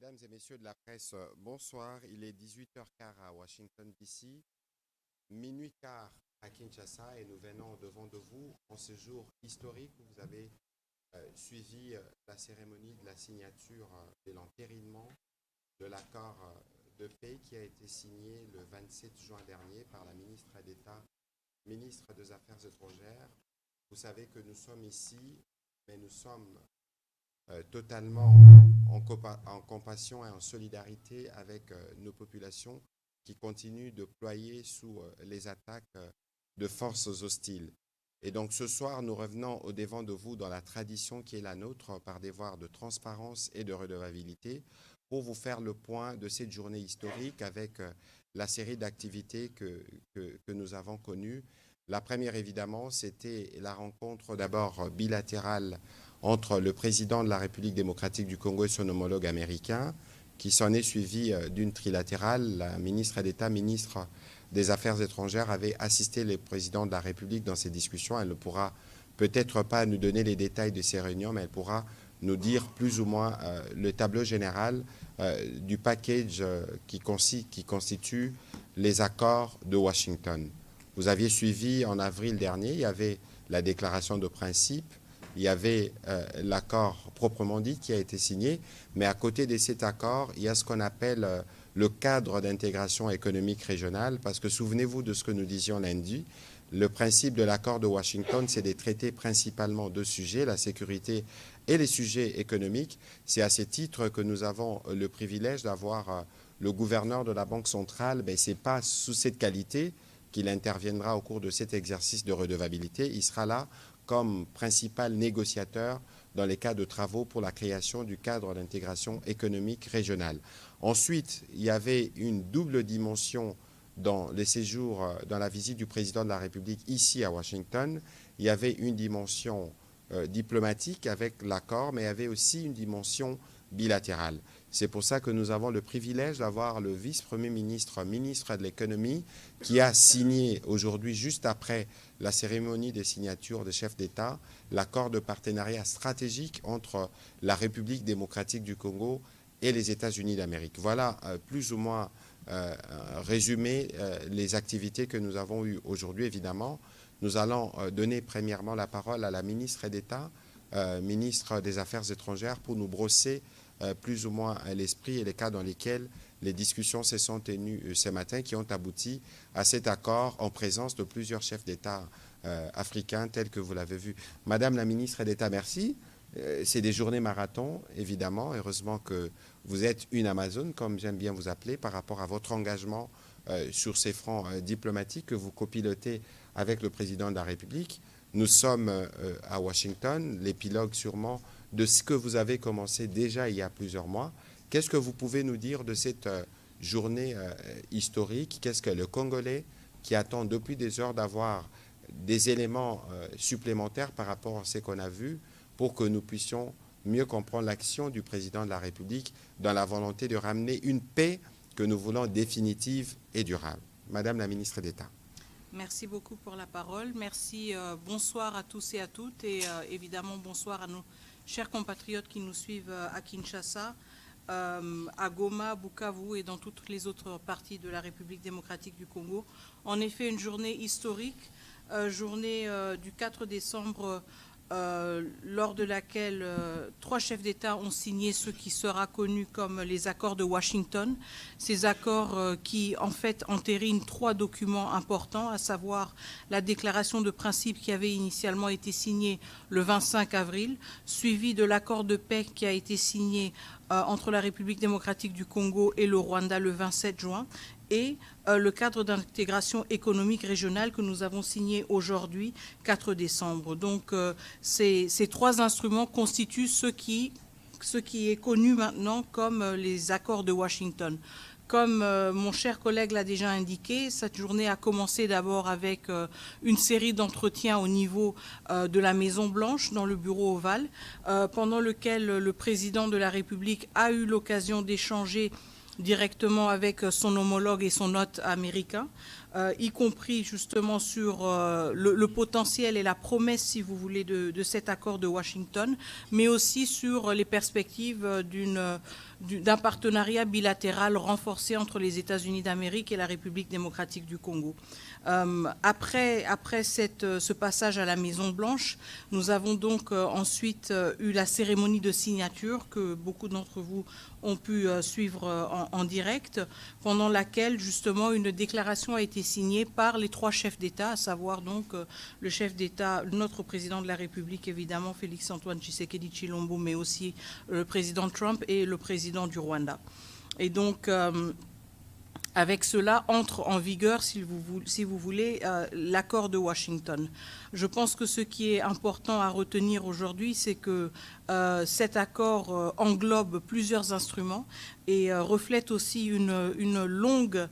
Mesdames et messieurs de la presse, bonsoir. Il est 18h15 à Washington, D.C., minuit quart à Kinshasa et nous venons devant de vous en ce jour historique où vous avez suivi la cérémonie de la signature de l'entérinement de l'accord de paix qui a été signé le 27 juin dernier par la ministre d'État, ministre des Affaires étrangères. Vous savez que nous sommes ici, mais nous sommes totalement en compassion et en solidarité avec nos populations qui continuent de ployer sous les attaques de forces hostiles. Et donc ce soir, nous revenons au devant de vous dans la tradition qui est la nôtre par devoir de transparence et de redevabilité pour vous faire le point de cette journée historique avec la série d'activités que nous avons connues. La première, évidemment, c'était la rencontre d'abord bilatérale entre le président de la République démocratique du Congo et son homologue américain, qui s'en est suivi d'une trilatérale. La ministre d'État, ministre des Affaires étrangères, avait assisté le président de la République dans ces discussions. Elle ne pourra peut-être pas nous donner les détails de ces réunions, mais elle pourra nous dire plus ou moins le tableau général du package qui constitue les accords de Washington. Vous aviez suivi en avril dernier, il y avait la déclaration de principe, il y avait l'accord proprement dit qui a été signé, mais à côté de cet accord, il y a ce qu'on appelle le cadre d'intégration économique régionale, parce que souvenez-vous de ce que nous disions lundi, le principe de l'accord de Washington, c'est de traiter principalement deux sujets, la sécurité et les sujets économiques. C'est à ce titre que nous avons le privilège d'avoir le gouverneur de la Banque centrale, mais ce n'est pas sous cette qualité qu'il interviendra au cours de cet exercice de redevabilité. Il sera là comme principal négociateur dans les cas de travaux pour la création du cadre d'intégration économique régionale. Ensuite, il y avait une double dimension dans les séjours, dans la visite du président de la République ici à Washington. Il y avait une dimension diplomatique avec l'accord, mais il y avait aussi une dimension bilatérale. C'est pour ça que nous avons le privilège d'avoir le vice-premier ministre, ministre de l'économie, qui a signé aujourd'hui, juste après la cérémonie des signatures des chefs d'État, l'accord de partenariat stratégique entre la République démocratique du Congo et les États-Unis d'Amérique. Voilà plus ou moins résumé les activités que nous avons eues aujourd'hui, évidemment. Nous allons donner premièrement la parole à la ministre d'État, ministre des Affaires étrangères, pour nous brosser plus ou moins l'esprit et les cas dans lesquels les discussions se sont tenues ce matin qui ont abouti à cet accord en présence de plusieurs chefs d'État africains tels que vous l'avez vu. Madame la ministre d'État, merci. C'est des journées marathon, évidemment. Heureusement que vous êtes une Amazone, comme j'aime bien vous appeler, par rapport à votre engagement sur ces fronts diplomatiques que vous copilotez avec le président de la République. Nous sommes à Washington, l'épilogue sûrement de ce que vous avez commencé déjà il y a plusieurs mois. Qu'est-ce que vous pouvez nous dire de cette journée historique? Qu'est-ce que le Congolais, qui attend depuis des heures d'avoir des éléments supplémentaires par rapport à ce qu'on a vu, pour que nous puissions mieux comprendre l'action du président de la République dans la volonté de ramener une paix que nous voulons définitive et durable. Madame la ministre d'État. Merci beaucoup pour la parole. Merci. Bonsoir à tous et à toutes. Et évidemment, bonsoir à nos chers compatriotes qui nous suivent à Kinshasa, à Goma, Bukavu et dans toutes les autres parties de la République démocratique du Congo. En effet, une journée historique, journée du 4 décembre, lors de laquelle trois chefs d'État ont signé ce qui sera connu comme les accords de Washington. Ces accords qui, en fait, entérinent trois documents importants, à savoir la déclaration de principe qui avait initialement été signée le 25 avril, suivie de l'accord de paix qui a été signé entre la République démocratique du Congo et le Rwanda le 27 juin, et le cadre d'intégration économique régionale que nous avons signé aujourd'hui, 4 décembre. Donc, ces trois instruments constituent ce qui est connu maintenant comme les accords de Washington. Comme mon cher collègue l'a déjà indiqué, cette journée a commencé d'abord avec une série d'entretiens au niveau de la Maison-Blanche, dans le bureau ovale, pendant lequel le président de la République a eu l'occasion d'échanger directement avec son homologue et son hôte américain. y compris justement sur le potentiel et la promesse, si vous voulez, de cet accord de Washington, mais aussi sur les perspectives d'un partenariat bilatéral renforcé entre les États-Unis d'Amérique et la République démocratique du Congo. Après ce passage à la Maison-Blanche, nous avons donc ensuite eu la cérémonie de signature que beaucoup d'entre vous ont pu suivre en direct, pendant laquelle justement une déclaration a été signée par les 3 chefs d'État, à savoir donc le chef d'État, notre président de la République évidemment, Félix-Antoine Tshisekedi Tshilombo, mais aussi le président Trump et le président du Rwanda. Et donc, avec cela, entre en vigueur, si vous voulez, l'accord de Washington. Je pense que ce qui est important à retenir aujourd'hui, c'est que cet accord englobe plusieurs instruments et reflète aussi une longue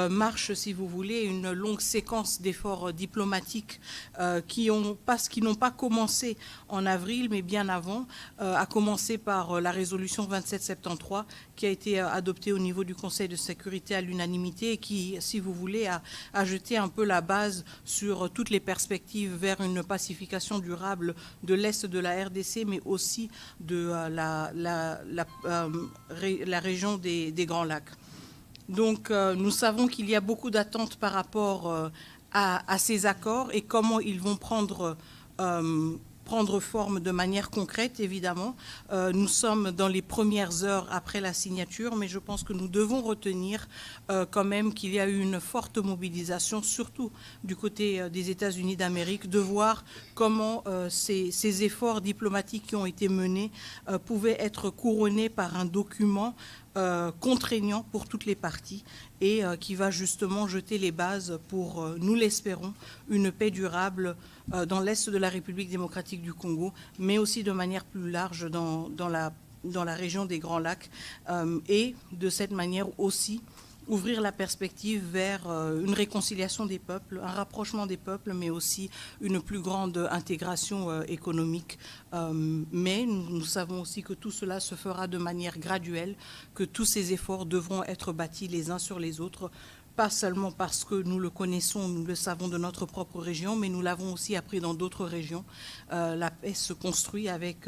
marche, si vous voulez, une longue séquence d'efforts diplomatiques qui n'ont pas commencé en avril, mais bien avant, à commencer par la résolution 2773 qui a été adoptée au niveau du Conseil de sécurité à l'unanimité et qui, si vous voulez, a jeté un peu la base sur toutes les perspectives vers une pacification durable de l'Est de la RDC, mais aussi de la région des Grands Lacs. Donc, nous savons qu'il y a beaucoup d'attentes par rapport à ces accords et comment ils vont prendre forme de manière concrète, évidemment. Nous sommes dans les premières heures après la signature, mais je pense que nous devons retenir quand même qu'il y a eu une forte mobilisation, surtout du côté des États-Unis d'Amérique, de voir comment ces efforts diplomatiques qui ont été menés pouvaient être couronnés par un document contraignant pour toutes les parties et qui va justement jeter les bases pour, nous l'espérons, une paix durable dans l'Est de la République démocratique du Congo, mais aussi de manière plus large dans la région des Grands Lacs et de cette manière aussi ouvrir la perspective vers une réconciliation des peuples, un rapprochement des peuples, mais aussi une plus grande intégration économique. Mais nous savons aussi que tout cela se fera de manière graduelle, que tous ces efforts devront être bâtis les uns sur les autres, pas seulement parce que nous le connaissons, nous le savons de notre propre région, mais nous l'avons aussi appris dans d'autres régions. La paix se construit avec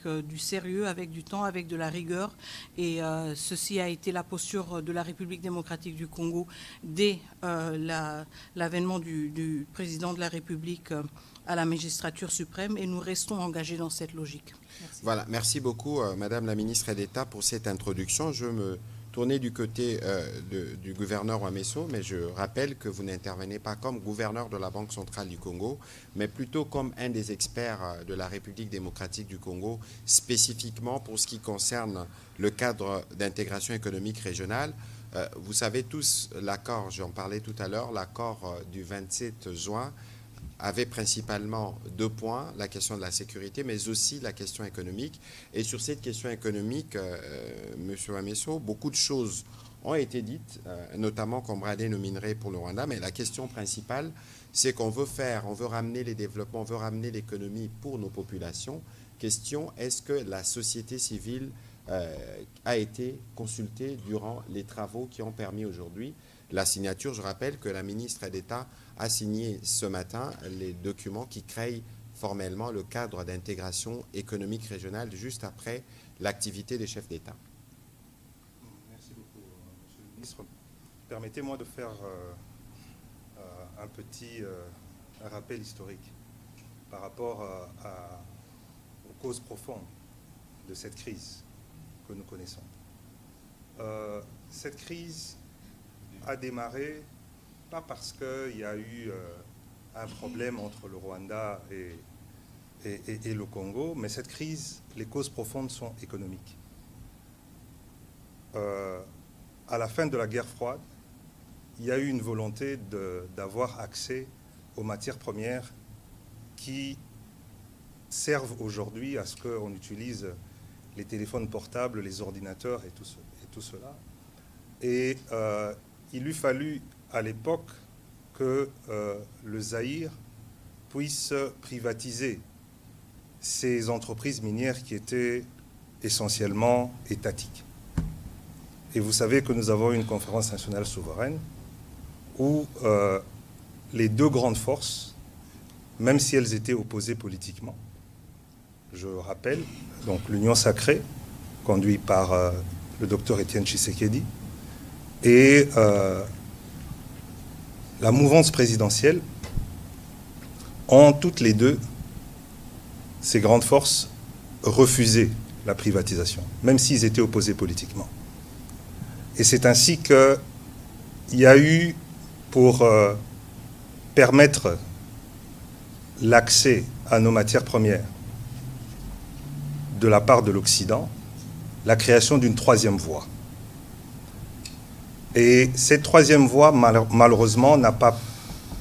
du sérieux, avec du temps, avec de la rigueur. Et ceci a été la posture de la République démocratique du Congo dès l'avènement du président de la République à la magistrature suprême. Et nous restons engagés dans cette logique. Merci. Voilà, merci beaucoup, Madame la ministre d'État, pour cette introduction. Je me tourner du côté du gouverneur Ouamesso, mais je rappelle que vous n'intervenez pas comme gouverneur de la Banque centrale du Congo, mais plutôt comme un des experts de la République démocratique du Congo, spécifiquement pour ce qui concerne le cadre d'intégration économique régionale. Vous savez tous, l'accord, j'en parlais tout à l'heure, l'accord du 27 juin avait principalement 2 points, la question de la sécurité, mais aussi la question économique. Et sur cette question économique, M. Ouamesso, beaucoup de choses ont été dites, notamment qu'on bradait nos minerais pour le Rwanda, mais la question principale, c'est qu'on veut ramener les développements, on veut ramener l'économie pour nos populations. Question, est-ce que la société civile a été consultée durant les travaux qui ont permis aujourd'hui la signature? Je rappelle que la ministre d'État a signé ce matin les documents qui créent formellement le cadre d'intégration économique régionale juste après l'activité des chefs d'État. Merci beaucoup, Monsieur le ministre. Permettez-moi de faire un petit rappel historique par rapport aux causes profondes de cette crise que nous connaissons. Cette crise a démarré pas parce qu'il y a eu un problème entre le Rwanda et le Congo, mais cette crise, les causes profondes sont économiques. À la fin de la guerre froide, il y a eu une volonté d'avoir accès aux matières premières qui servent aujourd'hui à ce qu'on utilise les téléphones portables, les ordinateurs et tout cela. Et il lui fallut à l'époque que le Zaïre puisse privatiser ces entreprises minières qui étaient essentiellement étatiques. Et vous savez que nous avons une conférence nationale souveraine où les deux grandes forces, même si elles étaient opposées politiquement, je rappelle, donc l'Union sacrée, conduite par le docteur Étienne Tshisekedi, et la mouvance présidentielle, ont toutes les deux, ces grandes forces, refusé la privatisation, même s'ils étaient opposés politiquement. Et c'est ainsi qu'il y a eu, pour permettre l'accès à nos matières premières de la part de l'Occident, la création d'une troisième voie. Et cette troisième voie, malheureusement, n'a pas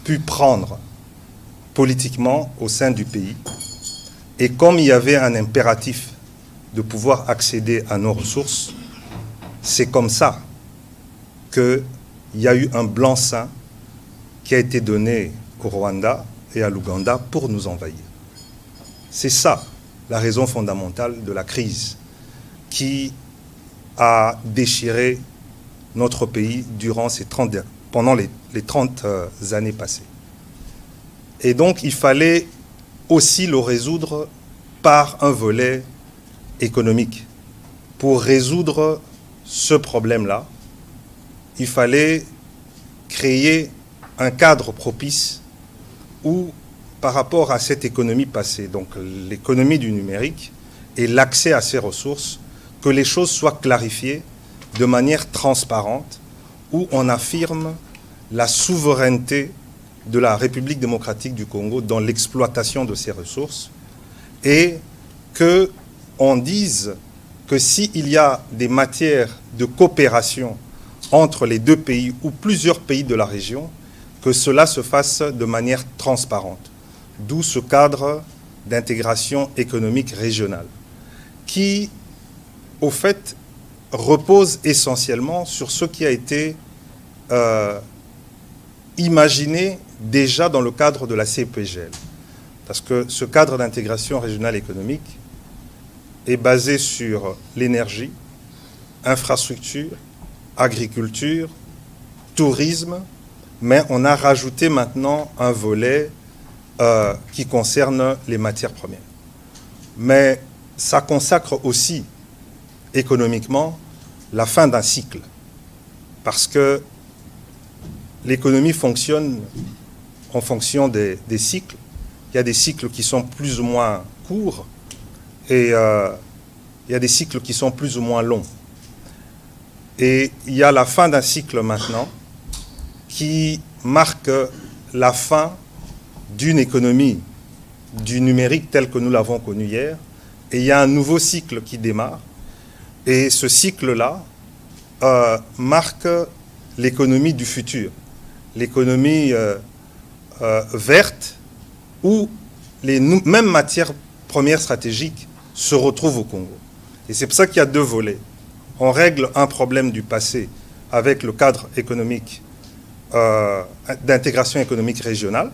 pu prendre politiquement au sein du pays. Et comme il y avait un impératif de pouvoir accéder à nos ressources, c'est comme ça qu'il y a eu un blanc-seing qui a été donné au Rwanda et à l'Ouganda pour nous envahir. C'est ça la raison fondamentale de la crise qui a déchiré notre pays durant pendant les 30 années passées. Et donc, il fallait aussi le résoudre par un volet économique. Pour résoudre ce problème-là, il fallait créer un cadre propice où, par rapport à cette économie passée, donc l'économie du numérique et l'accès à ces ressources, que les choses soient clarifiées de manière transparente, où on affirme la souveraineté de la République démocratique du Congo dans l'exploitation de ces ressources, et qu'on dise que s'il y a des matières de coopération entre les deux pays ou plusieurs pays de la région, que cela se fasse de manière transparente. D'où ce cadre d'intégration économique régionale, qui, au fait, repose essentiellement sur ce qui a été imaginé déjà dans le cadre de la CEPGL. Parce que ce cadre d'intégration régionale économique est basé sur l'énergie, infrastructure, agriculture, tourisme, mais on a rajouté maintenant un volet qui concerne les matières premières. Mais ça consacre aussi économiquement la fin d'un cycle, parce que l'économie fonctionne en fonction des cycles. Il y a des cycles qui sont plus ou moins courts et il y a des cycles qui sont plus ou moins longs. Et il y a la fin d'un cycle maintenant qui marque la fin d'une économie du numérique telle que nous l'avons connue hier. Et il y a un nouveau cycle qui démarre. Et ce cycle-là marque l'économie du futur, l'économie verte, où les mêmes matières premières stratégiques se retrouvent au Congo. Et c'est pour ça qu'il y a deux volets. On règle un problème du passé avec le cadre économique d'intégration économique régionale,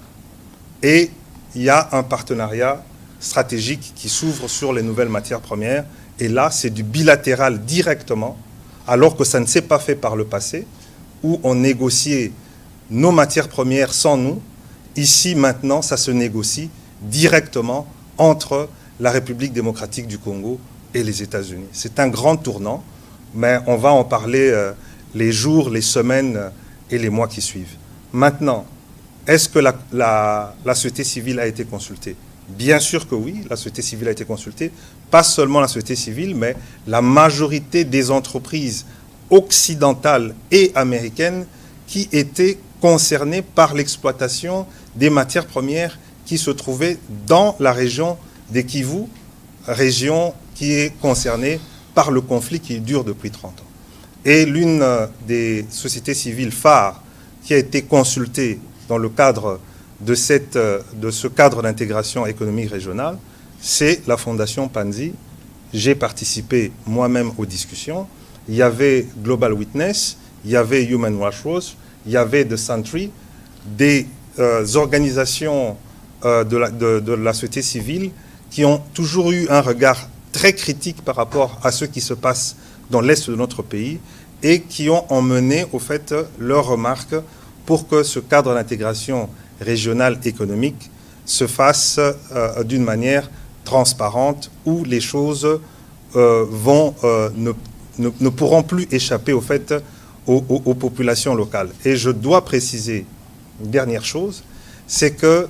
et il y a un partenariat stratégique qui s'ouvre sur les nouvelles matières premières. Et là, c'est du bilatéral directement, alors que ça ne s'est pas fait par le passé, où on négociait nos matières premières sans nous. Ici, maintenant, ça se négocie directement entre la République démocratique du Congo et les États-Unis. C'est un grand tournant, mais on va en parler les jours, les semaines et les mois qui suivent. Maintenant, est-ce que la société civile a été consultée? Bien sûr que oui, la société civile a été consultée. Pas seulement la société civile, mais la majorité des entreprises occidentales et américaines qui étaient concernées par l'exploitation des matières premières qui se trouvaient dans la région des Kivu, région qui est concernée par le conflit qui dure depuis 30 ans. Et l'une des sociétés civiles phares qui a été consultée dans le cadre de ce cadre d'intégration économique régionale, c'est la Fondation Panzi. J'ai participé moi-même aux discussions. Il y avait Global Witness, il y avait Human Rights Watch, il y avait The Sentry, des organisations de la société civile qui ont toujours eu un regard très critique par rapport à ce qui se passe dans l'est de notre pays et qui ont emmené, au fait, leurs remarques pour que ce cadre d'intégration régionale économique se fasse d'une manière transparente, où les choses ne pourront plus échapper au fait aux populations locales. Et je dois préciser une dernière chose, c'est que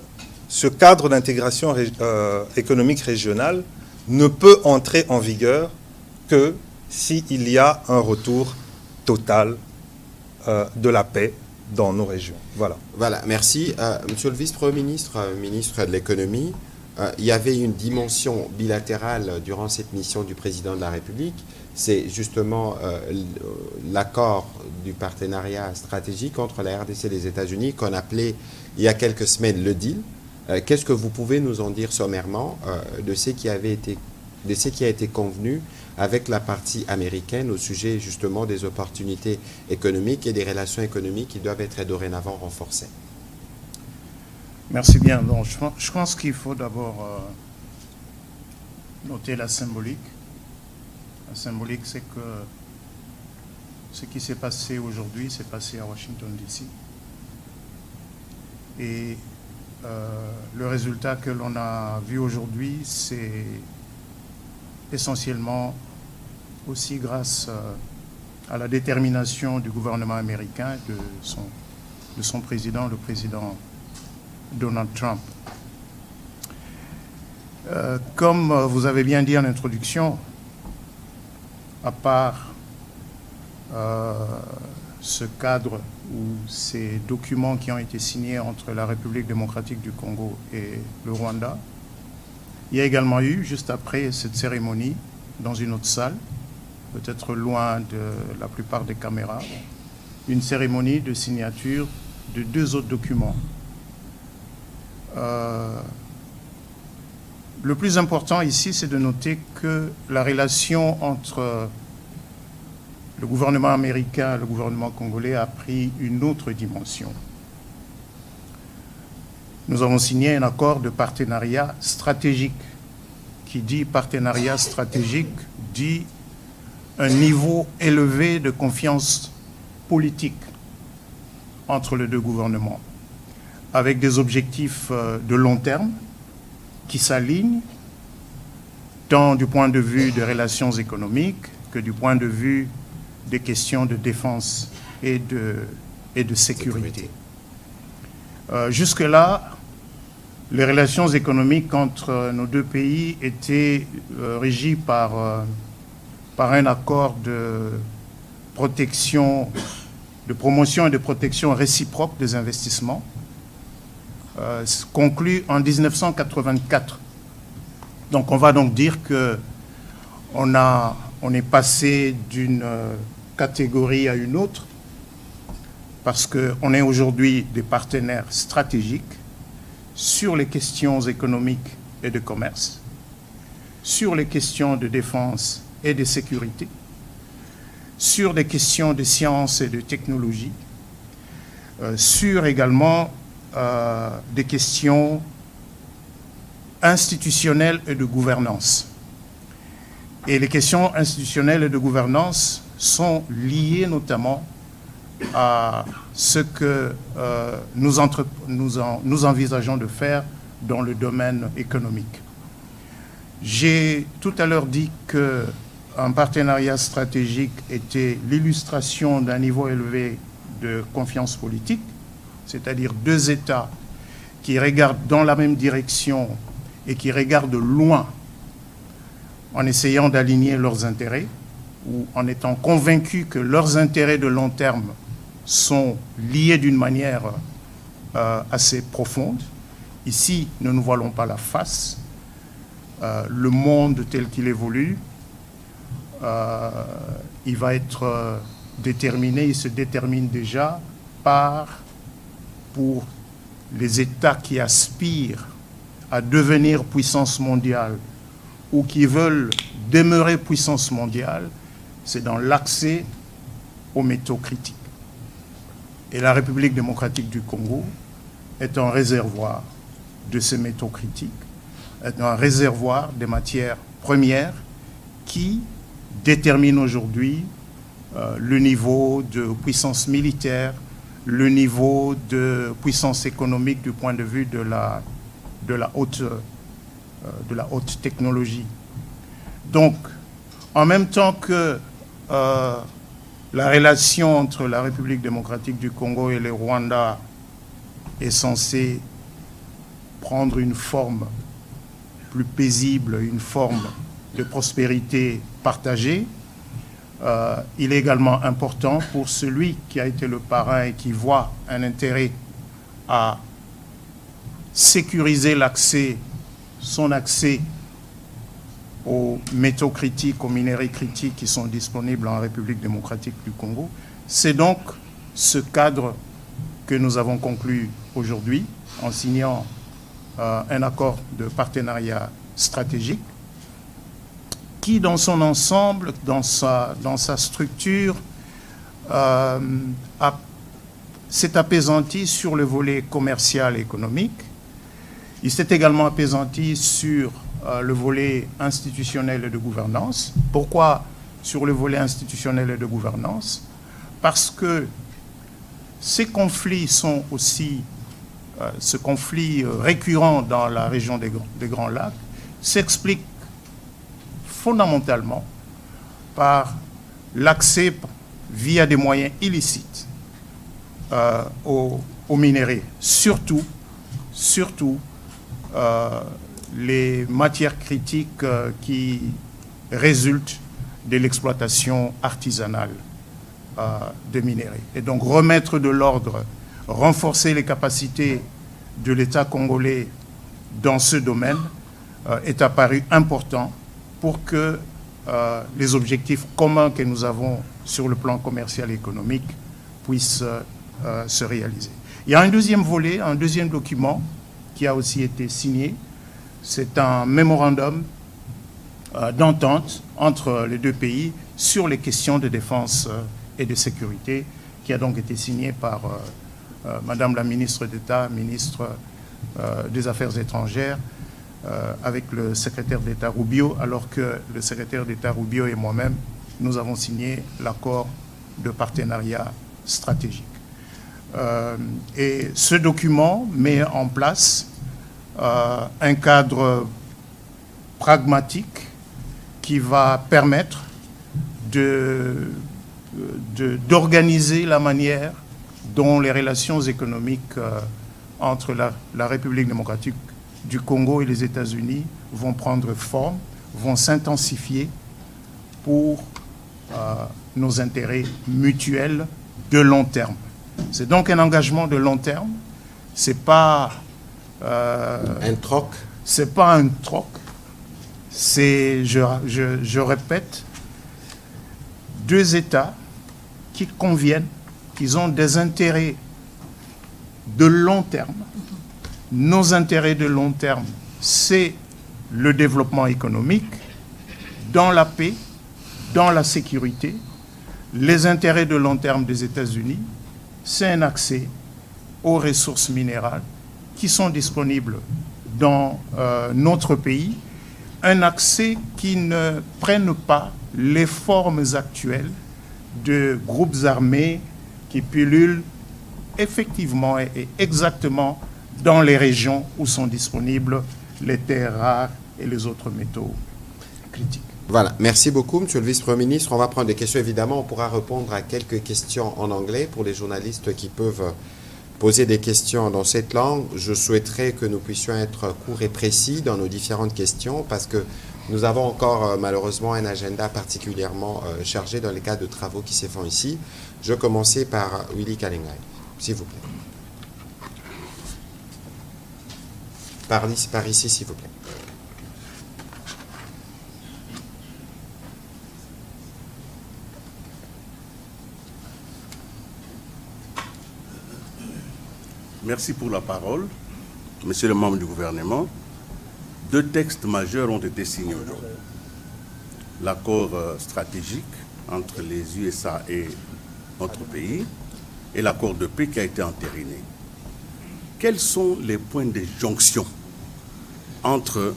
ce cadre d'intégration économique régionale ne peut entrer en vigueur que s'il y a un retour total de la paix dans nos régions. Voilà. Voilà, merci. Monsieur le vice-premier ministre, ministre de l'économie, il y avait une dimension bilatérale durant cette mission du président de la République. C'est justement l'accord du partenariat stratégique entre la RDC et les États-Unis qu'on appelait il y a quelques semaines le deal. Qu'est-ce que vous pouvez nous en dire sommairement de ce qui a été convenu avec la partie américaine au sujet justement des opportunités économiques et des relations économiques qui doivent être dorénavant renforcées? Merci bien. Donc, je pense qu'il faut d'abord noter la symbolique. La symbolique, c'est que ce qui s'est passé aujourd'hui s'est passé à Washington, D.C. Et le résultat que l'on a vu aujourd'hui, c'est essentiellement aussi grâce à la détermination du gouvernement américain, de son président, le président Donald Trump. Comme vous avez bien dit en introduction, à part ce cadre ou ces documents qui ont été signés entre la République démocratique du Congo et le Rwanda, il y a également eu, juste après cette cérémonie, dans une autre salle, peut-être loin de la plupart des caméras, une cérémonie de signature de 2 autres documents. Le plus important ici, c'est de noter que la relation entre le gouvernement américain et le gouvernement congolais a pris une autre dimension. Nous avons signé un accord de partenariat stratégique. Qui dit partenariat stratégique dit un niveau élevé de confiance politique entre les 2 gouvernements, avec des objectifs de long terme qui s'alignent tant du point de vue des relations économiques que du point de vue des questions de défense et de sécurité. Jusque-là, les relations économiques entre nos 2 pays étaient régies par un accord de protection, de promotion et de protection réciproque des investissements, conclu en 1984. Donc on va donc dire qu'on est passé d'une catégorie à une autre, parce qu'on est aujourd'hui des partenaires stratégiques sur les questions économiques et de commerce, sur les questions de défense et de sécurité, sur des questions de sciences et de technologie, sur également des questions institutionnelles et de gouvernance. Et les questions institutionnelles et de gouvernance sont liées notamment à ce que nous envisageons de faire dans le domaine économique. J'ai tout à l'heure dit qu'un partenariat stratégique était l'illustration d'un niveau élevé de confiance politique, c'est-à-dire 2 États qui regardent dans la même direction et qui regardent loin en essayant d'aligner leurs intérêts ou en étant convaincus que leurs intérêts de long terme sont liés d'une manière assez profonde. Ici, ne nous voilons pas la face. Le monde tel qu'il évolue, il va être déterminé, il se détermine déjà pour les États qui aspirent à devenir puissance mondiale ou qui veulent demeurer puissance mondiale, c'est dans l'accès aux métaux critiques. Et la République démocratique du Congo est un réservoir de ces métaux critiques, est un réservoir des matières premières qui détermine aujourd'hui le niveau de puissance militaire, le niveau de puissance économique du point de vue de la haute technologie. Donc, en même temps que la relation entre la République démocratique du Congo et le Rwanda est censée prendre une forme plus paisible, une forme de prospérité partagée, il est également important pour celui qui a été le parrain et qui voit un intérêt à sécuriser son accès aux métaux critiques, aux minéraux critiques qui sont disponibles en République démocratique du Congo. C'est donc ce cadre que nous avons conclu aujourd'hui en signant un accord de partenariat stratégique qui, dans son ensemble, dans sa structure, s'est apaisanti sur le volet commercial et économique. Il s'est également apaisanti sur le volet institutionnel et de gouvernance. Pourquoi sur le volet institutionnel et de gouvernance? Parce que ces conflits sont aussi, ce conflit récurrent dans la région des Grands Lacs s'explique fondamentalement par l'accès via des moyens illicites aux minéraux, surtout les matières critiques qui résultent de l'exploitation artisanale de minéraux. Et donc remettre de l'ordre, renforcer les capacités de l'État congolais dans ce domaine est apparu important pour que les objectifs communs que nous avons sur le plan commercial et économique puissent se réaliser. Il y a un deuxième volet, un deuxième document qui a aussi été signé. C'est un mémorandum d'entente entre les deux pays sur les questions de défense et de sécurité qui a donc été signé par Madame la ministre d'État, ministre des Affaires étrangères, avec le secrétaire d'État Rubio, alors que le secrétaire d'État Rubio et moi-même, nous avons signé l'accord de partenariat stratégique. Et ce document met en place un cadre pragmatique qui va permettre d'organiser la manière dont les relations économiques entre la République démocratique du Congo et les États-Unis vont prendre forme, vont s'intensifier pour nos intérêts mutuels de long terme. C'est donc un engagement de long terme. C'est pas un troc. C'est pas un troc. C'est, je répète, deux États qui conviennent, qui ont des intérêts de long terme. Nos intérêts de long terme, c'est le développement économique, dans la paix, dans la sécurité. Les intérêts de long terme des États-Unis, c'est un accès aux ressources minérales qui sont disponibles dans notre pays, un accès qui ne prenne pas les formes actuelles de groupes armés qui pullulent effectivement et exactement dans les régions où sont disponibles les terres rares et les autres métaux critiques. Voilà, merci beaucoup, Monsieur le Vice-Premier ministre. On va prendre des questions, évidemment. On pourra répondre à quelques questions en anglais pour les journalistes qui peuvent poser des questions dans cette langue. Je souhaiterais que nous puissions être courts et précis dans nos différentes questions parce que nous avons encore malheureusement un agenda particulièrement chargé dans les cas de travaux qui se font ici. Je vais commencer par Willy Kalengai, s'il vous plaît. Par ici, s'il vous plaît. Merci pour la parole. Monsieur le membre du gouvernement, 2 textes majeurs ont été signés aujourd'hui. L'accord stratégique entre les USA et notre pays et l'accord de paix qui a été entériné. Quels sont les points de jonction entre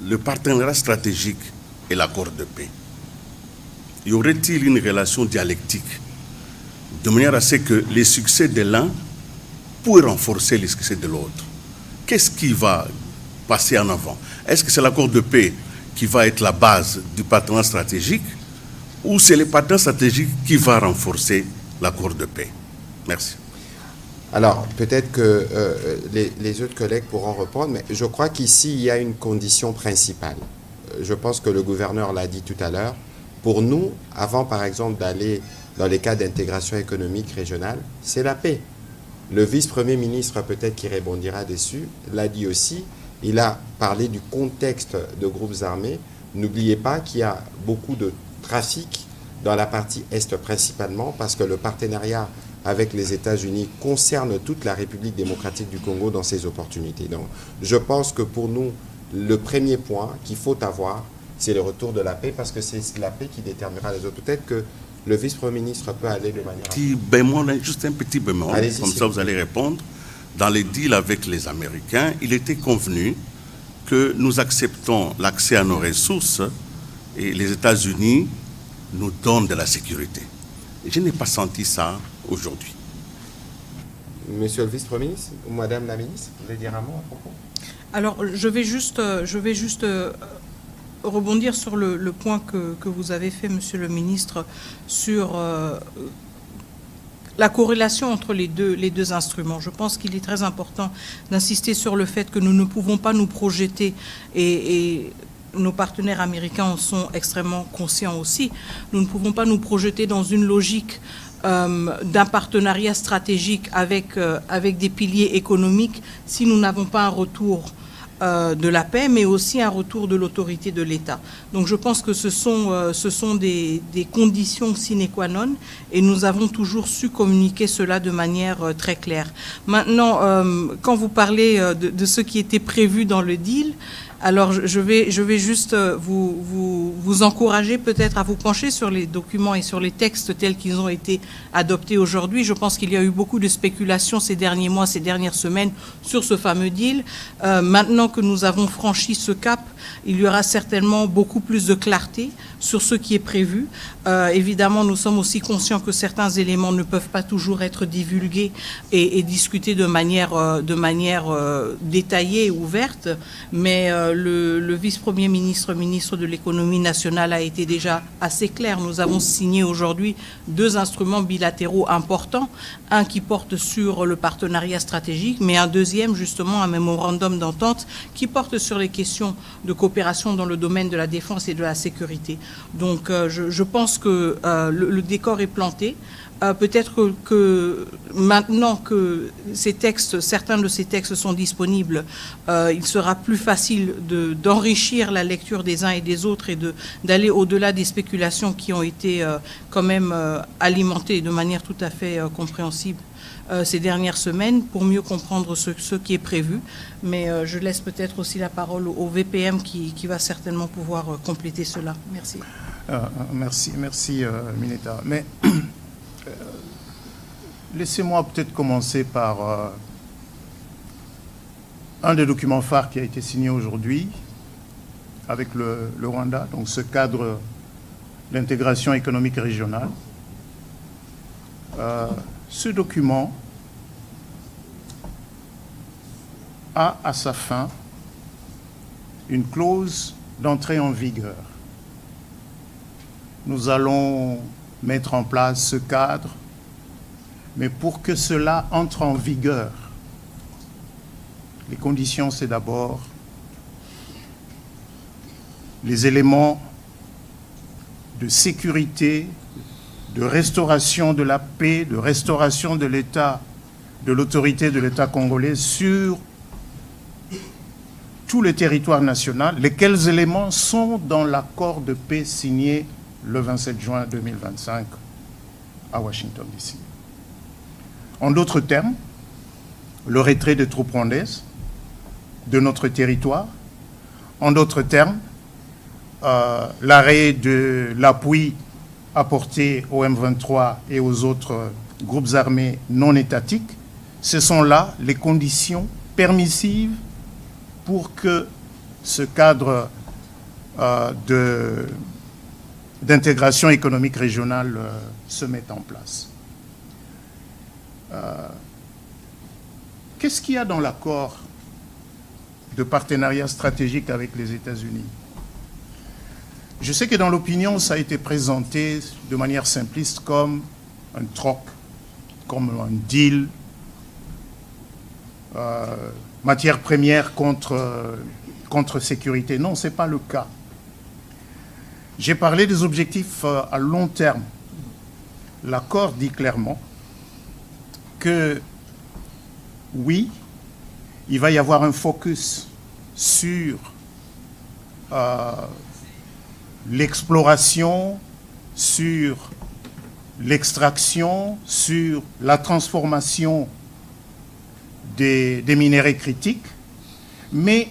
le partenariat stratégique et l'accord de paix? Y aurait-il une relation dialectique de manière à ce que les succès de l'un puissent renforcer les succès de l'autre. Qu'est-ce qui va passer en avant? Est-ce que c'est l'accord de paix qui va être la base du partenariat stratégique ou c'est le partenariat stratégique qui va renforcer l'accord de paix? Merci. Alors, peut-être que les autres collègues pourront répondre, mais je crois qu'ici, il y a une condition principale. Je pense que le gouverneur l'a dit tout à l'heure. Pour nous, avant, par exemple, d'aller dans les cas d'intégration économique régionale, c'est la paix. Le vice-premier ministre, peut-être qui rebondira dessus, l'a dit aussi. Il a parlé du contexte de groupes armés. N'oubliez pas qu'il y a beaucoup de trafic dans la partie Est principalement, parce que le partenariat avec les États-Unis concerne toute la République démocratique du Congo dans ses opportunités. Donc, je pense que pour nous, le premier point qu'il faut avoir, c'est le retour de la paix, parce que c'est la paix qui déterminera les autres. Peut-être que le vice-premier ministre peut aller de manière... Petit bémol, juste un petit bémol, comme ça vous allez répondre. Dans les deals avec les Américains, il était convenu que nous acceptons l'accès à nos ressources et les États-Unis nous donnent de la sécurité. Et je n'ai pas senti ça aujourd'hui. Monsieur le vice-premier ministre ou madame la ministre, vous voulez dire un mot à propos? Alors, je vais juste rebondir sur le point que vous avez fait, monsieur le ministre, sur la corrélation entre les deux instruments. Je pense qu'il est très important d'insister sur le fait que nous ne pouvons pas nous projeter et nos partenaires américains en sont extrêmement conscients aussi. Nous ne pouvons pas nous projeter dans une logique d'un partenariat stratégique avec des piliers économiques si nous n'avons pas un retour de la paix, mais aussi un retour de l'autorité de l'État. Donc je pense que ce sont des conditions sine qua non et nous avons toujours su communiquer cela de manière très claire. Maintenant, quand vous parlez de ce qui était prévu dans le deal, alors je vais juste vous encourager peut-être à vous pencher sur les documents et sur les textes tels qu'ils ont été adoptés aujourd'hui. Je pense qu'il y a eu beaucoup de spéculations ces derniers mois, ces dernières semaines sur ce fameux deal. Maintenant que nous avons franchi ce cap, il y aura certainement beaucoup plus de clarté sur ce qui est prévu. Évidemment, nous sommes aussi conscients que certains éléments ne peuvent pas toujours être divulgués et discutés de manière détaillée et ouverte, mais le vice-premier ministre, ministre de l'économie nationale a été déjà assez clair. Nous avons signé aujourd'hui 2 instruments bilatéraux importants, un qui porte sur le partenariat stratégique, mais un deuxième, justement, un mémorandum d'entente qui porte sur les questions de coopération dans le domaine de la défense et de la sécurité. Donc, je pense que le décor est planté. Peut-être que maintenant que certains de ces textes sont disponibles, il sera plus facile d'enrichir la lecture des uns et des autres et d'aller au-delà des spéculations qui ont été quand même alimentées de manière tout à fait compréhensible ces dernières semaines pour mieux comprendre ce qui est prévu. Mais je laisse peut-être aussi la parole au VPM qui va certainement pouvoir compléter cela. Merci. Merci, Mineta. Mais laissez-moi peut-être commencer par un des documents phares qui a été signé aujourd'hui avec le Rwanda, donc ce cadre d'intégration économique régionale. Ce document a à sa fin une clause d'entrée en vigueur. Nous allons mettre en place ce cadre, mais pour que cela entre en vigueur, les conditions, c'est d'abord les éléments de sécurité, de restauration de la paix, de restauration de l'État, de l'autorité de l'État congolais sur tout le territoire national, lesquels éléments sont dans l'accord de paix signé le 27 juin 2025 à Washington, D.C. En d'autres termes, le retrait des troupes rwandaises de notre territoire. En d'autres termes, l'arrêt de l'appui apporté au M23 et aux autres groupes armés non étatiques. Ce sont là les conditions permissives pour que ce cadre d'intégration économique régionale se mette en place. Qu'est-ce qu'il y a dans l'accord de partenariat stratégique avec les États-Unis? Je sais que dans l'opinion, ça a été présenté de manière simpliste comme un troc, comme un deal, matière première contre sécurité. Non, ce n'est pas le cas. J'ai parlé des objectifs à long terme. L'accord dit clairement que, oui, il va y avoir un focus sur l'exploration, sur l'extraction, sur la transformation des minéraux critiques, mais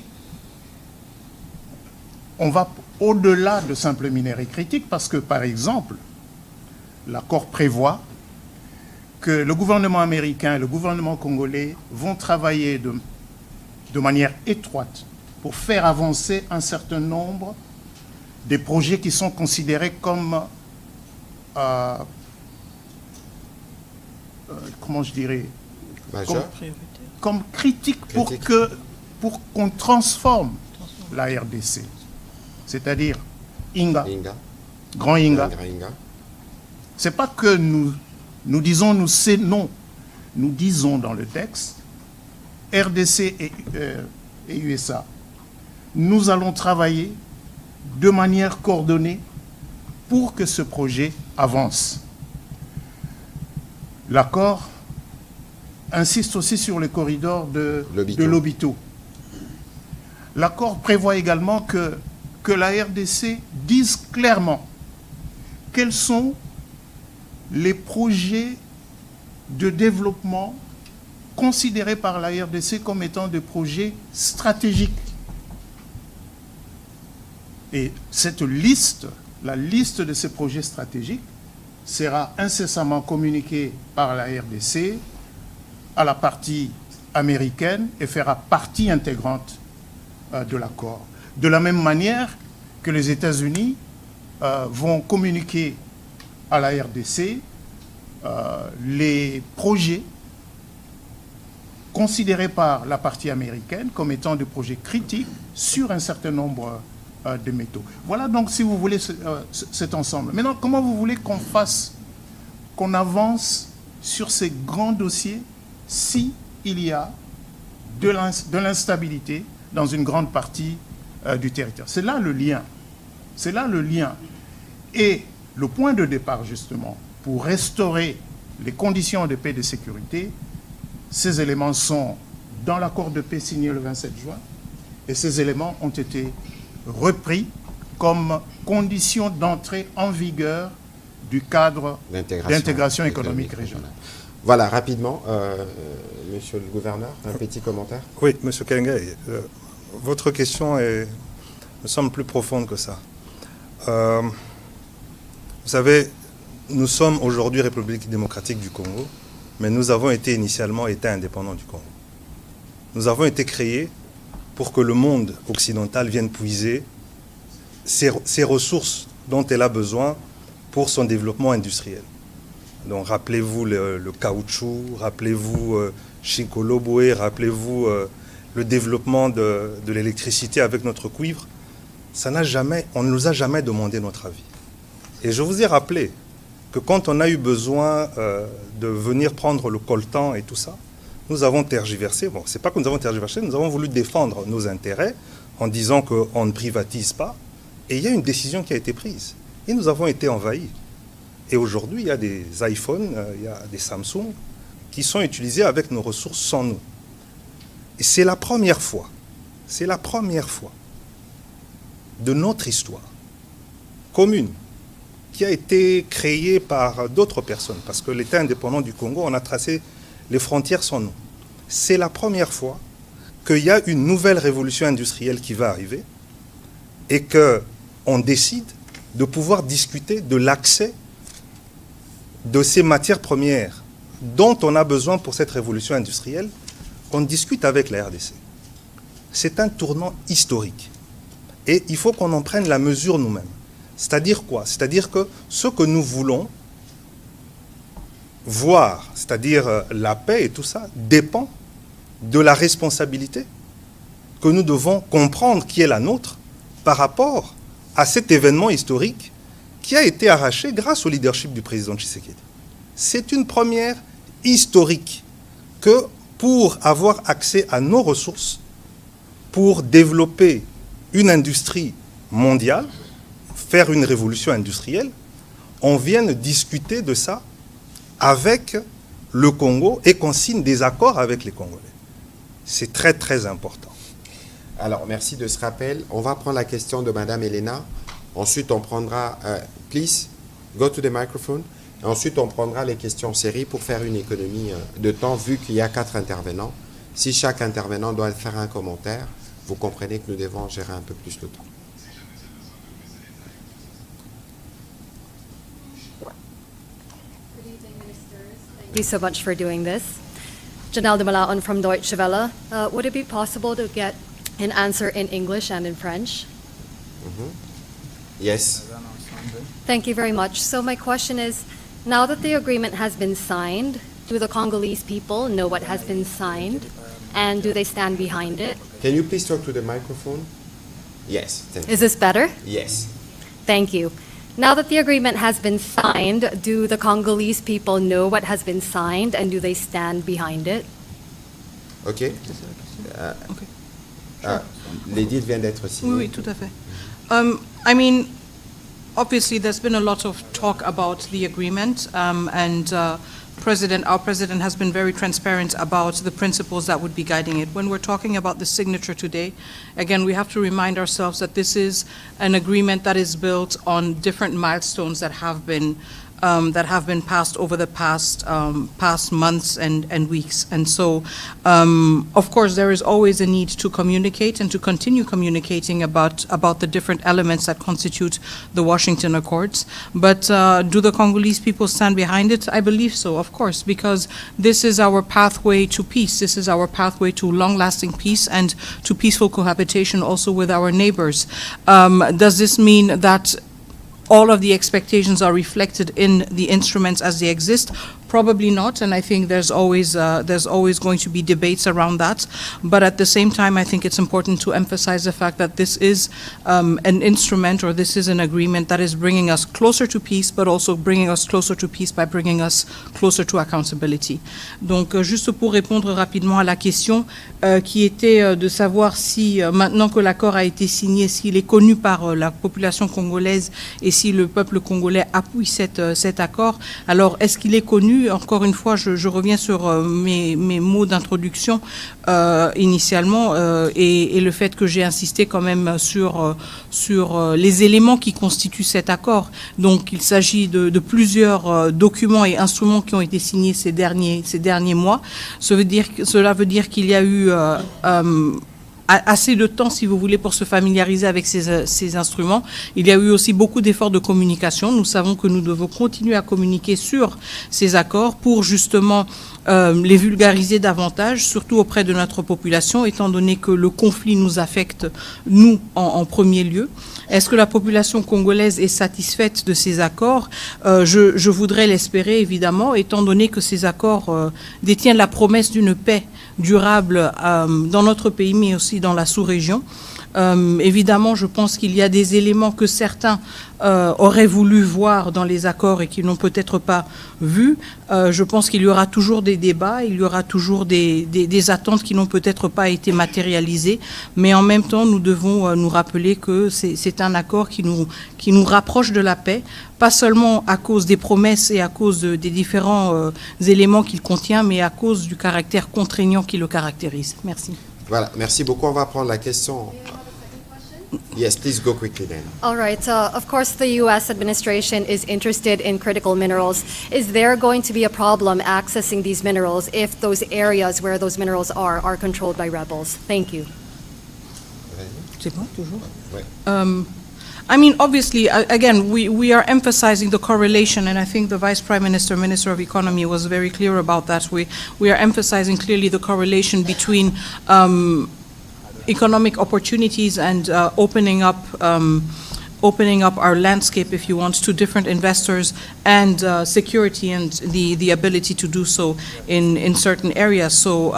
on va au-delà de simples minéraux critiques parce que, par exemple, l'accord prévoit que le gouvernement américain et le gouvernement congolais vont travailler de manière étroite pour faire avancer un certain nombre des projets qui sont considérés comme, comment je dirais, comme critiques pour qu'on transforme la RDC. C'est-à-dire Inga, Grand Inga. Ce n'est pas que nous disons non. Nous disons dans le texte, RDC et USA, nous allons travailler de manière coordonnée pour que ce projet avance. L'accord insiste aussi sur le corridor de Lobito. L'accord prévoit également que la RDC dise clairement quels sont les projets de développement considérés par la RDC comme étant des projets stratégiques. Et cette liste, la liste de ces projets stratégiques, sera incessamment communiquée par la RDC à la partie américaine et fera partie intégrante de l'accord. De la même manière que les États-Unis vont communiquer à la RDC les projets considérés par la partie américaine comme étant des projets critiques sur un certain nombre de métaux. Voilà donc, si vous voulez, cet ensemble. Maintenant, comment vous voulez qu'on avance sur ces grands dossiers si il y a de l'instabilité dans une grande partie du territoire? C'est là le lien. C'est là le lien. Et le point de départ, justement, pour restaurer les conditions de paix et de sécurité, ces éléments sont dans l'accord de paix signé le 27 juin, et ces éléments ont été repris comme condition d'entrée en vigueur du cadre d'intégration économique régionale. Voilà, rapidement, monsieur le gouverneur, un petit commentaire. Oui, monsieur Kengay, votre question me semble plus profonde que ça. Vous savez, nous sommes aujourd'hui République démocratique du Congo, mais nous avons été initialement État indépendant du Congo. Nous avons été créés pour que le monde occidental vienne puiser ses ressources dont elle a besoin pour son développement industriel. Donc rappelez-vous le caoutchouc, rappelez-vous Chikoloboué, rappelez-vous le développement de l'électricité avec notre cuivre. On ne nous a jamais demandé notre avis. Et je vous ai rappelé que quand on a eu besoin de venir prendre le coltan et tout ça, nous avons tergiversé. Bon, c'est pas que nous avons tergiversé, nous avons voulu défendre nos intérêts en disant qu'on ne privatise pas. Et il y a une décision qui a été prise. Et nous avons été envahis. Et aujourd'hui, il y a des iPhones, il y a des Samsung qui sont utilisés avec nos ressources sans nous. Et c'est la première fois de notre histoire commune qui a été créée par d'autres personnes. Parce que l'État indépendant du Congo, on a tracé les frontières sans nous. C'est la première fois qu'il y a une nouvelle révolution industrielle qui va arriver et qu'on décide de pouvoir discuter de l'accès de ces matières premières dont on a besoin pour cette révolution industrielle, qu'on discute avec la RDC. C'est un tournant historique. Et il faut qu'on en prenne la mesure nous-mêmes. C'est-à-dire quoi? C'est-à-dire que ce que nous voulons, voir, c'est-à-dire la paix et tout ça, dépend de la responsabilité que nous devons comprendre qui est la nôtre par rapport à cet événement historique qui a été arraché grâce au leadership du président Tshisekedi. C'est une première historique que pour avoir accès à nos ressources, pour développer une industrie mondiale, faire une révolution industrielle, on vient discuter de ça avec le Congo et qu'on signe des accords avec les Congolais. C'est très, très important. Alors, merci de ce rappel. On va prendre la question de Madame Elena. Ensuite, on prendra... please, go to the microphone. Et ensuite, on prendra les questions séries pour faire une économie de temps, vu qu'il y a 4 intervenants. Si chaque intervenant doit faire un commentaire, vous comprenez que nous devons gérer un peu plus le temps. Thank you so much for doing this. Janelle de Malaon from Deutsche Welle. Would it be possible to get an answer in English and in French? Yes. Thank you very much. So my question is, now that the agreement has been signed, do the Congolese people know what has been signed, and do they stand behind it? Can you please talk to the microphone? Yes. Thank you. Is this better? Yes. Thank you. Now that the agreement has been signed, do the Congolese people know what has been signed, and do they stand behind it? OK. L'édit vient d'être signé. Oui, tout à fait. I mean, obviously, there's been a lot of talk about the agreement, and our president has been very transparent about the principles that would be guiding it. When we're talking about the signature today, again, we have to remind ourselves that this is an agreement that is built on different milestones that have been passed over the past months and weeks. And so, of course, there is always a need to communicate and to continue communicating about the different elements that constitute the Washington Accords. But do the Congolese people stand behind it? I believe so, of course, because this is our pathway to peace. This is our pathway to long-lasting peace and to peaceful cohabitation also with our neighbors. Does this mean that all of the expectations are reflected in the instruments as they exist? Probably not, and I think there's always going to be debates around that. But at the same time, I think it's important to emphasize the fact that this is an instrument, or this is an agreement that is bringing us closer to peace, but also bringing us closer to peace by bringing us closer to accountability. Donc, juste pour répondre rapidement à la question qui était de savoir si, maintenant que l'accord a été signé, s'il est connu par la population congolaise et si le peuple congolais appuie cet accord. Alors, est-ce qu'il est connu? Encore une fois, je reviens sur mes mots d'introduction initialement et le fait que j'ai insisté quand même sur les éléments qui constituent cet accord. Donc, il s'agit de plusieurs documents et instruments qui ont été signés ces derniers mois. Cela veut dire qu'il y a eu assez de temps, si vous voulez, pour se familiariser avec ces instruments. Il y a eu aussi beaucoup d'efforts de communication. Nous savons que nous devons continuer à communiquer sur ces accords pour justement les vulgariser davantage, surtout auprès de notre population, étant donné que le conflit nous affecte, nous, en premier lieu. Est-ce que la population congolaise est satisfaite de ces accords? Je voudrais l'espérer, évidemment, étant donné que ces accords détiennent la promesse d'une paix durable dans notre pays, mais aussi dans la sous-région. Évidemment, je pense qu'il y a des éléments que certains auraient voulu voir dans les accords et qui n'ont peut-être pas vu. Je pense qu'il y aura toujours des débats, il y aura toujours des attentes qui n'ont peut-être pas été matérialisées, mais en même temps, nous devons nous rappeler que c'est un accord qui nous rapproche de la paix, pas seulement à cause des promesses et à cause des différents éléments qu'il contient, mais à cause du caractère contraignant qui le caractérise. Merci. Voilà, merci beaucoup. On va prendre la question. Yes, please go quickly then. All right. Of course, the U.S. administration is interested in critical minerals. Is there going to be a problem accessing these minerals if those areas where those minerals are controlled by rebels? Thank you. C'est bon, toujours? Ouais. I mean, obviously, again, we are emphasizing the correlation, and I think the Vice Prime Minister, Minister of Economy, was very clear about that. We are emphasizing clearly the correlation between economic opportunities and opening up opening up our landscape, if you want, to different investors and security and the ability to do so in certain areas. So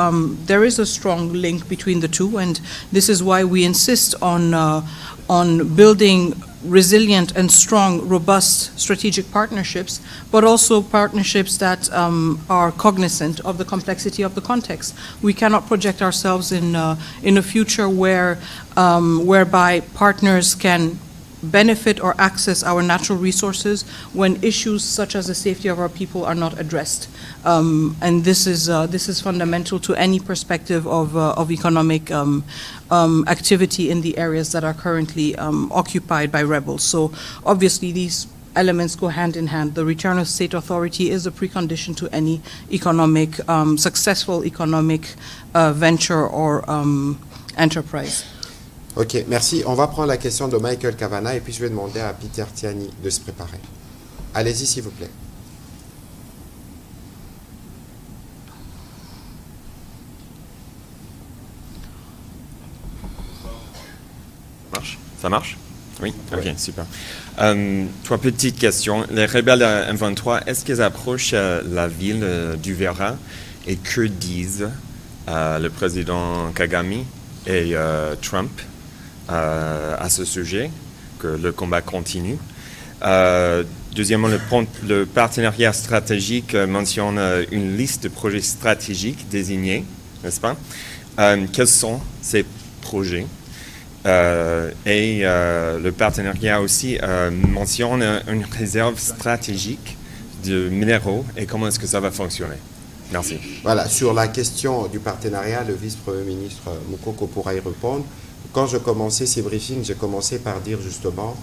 there is a strong link between the two, and this is why we insist on building resilient and strong, robust strategic partnerships, but also partnerships that are cognizant of the complexity of the context. We cannot project ourselves in a future whereby partners can benefit or access our natural resources when issues such as the safety of our people are not addressed. And this is fundamental to any perspective of economic activity in the areas that are currently occupied by rebels. So obviously these elements go hand in hand. The return of state authority is a precondition to any economic, successful economic venture or enterprise. Ok, merci. On va prendre la question de Michael Cavana et puis je vais demander à Peter Tiani de se préparer. Allez-y, s'il vous plaît. Ça marche? Oui? Ok, super. Trois petites questions. Les rebelles M23, est-ce qu'ils approchent la ville d'Uvira et que disent le président Kagame et Trump à ce sujet, que le combat continue? Deuxièmement, le partenariat stratégique mentionne une liste de projets stratégiques désignés, n'est-ce pas? Quels sont ces projets? Et le partenariat aussi mentionne une réserve stratégique de minéraux et comment est-ce que ça va fonctionner? Merci. Voilà, sur la question du partenariat, le vice-premier ministre Moukoko pourra y répondre. Quand je commençais ces briefings, j'ai commencé par dire justement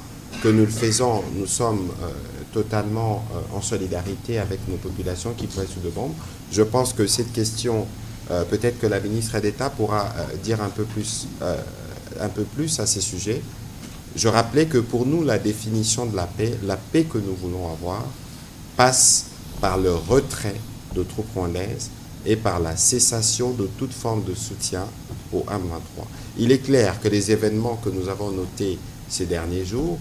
que nous le faisons, nous sommes totalement en solidarité avec nos populations qui pourraient être sous de bombes. Je pense que cette question, peut-être que la ministre d'État pourra dire un peu plus à ces sujets. Je rappelais que pour nous, la définition de la paix que nous voulons avoir, passe par le retrait de troupes rwandaises et par la cessation de toute forme de soutien au M23. Il est clair que les événements que nous avons notés ces derniers jours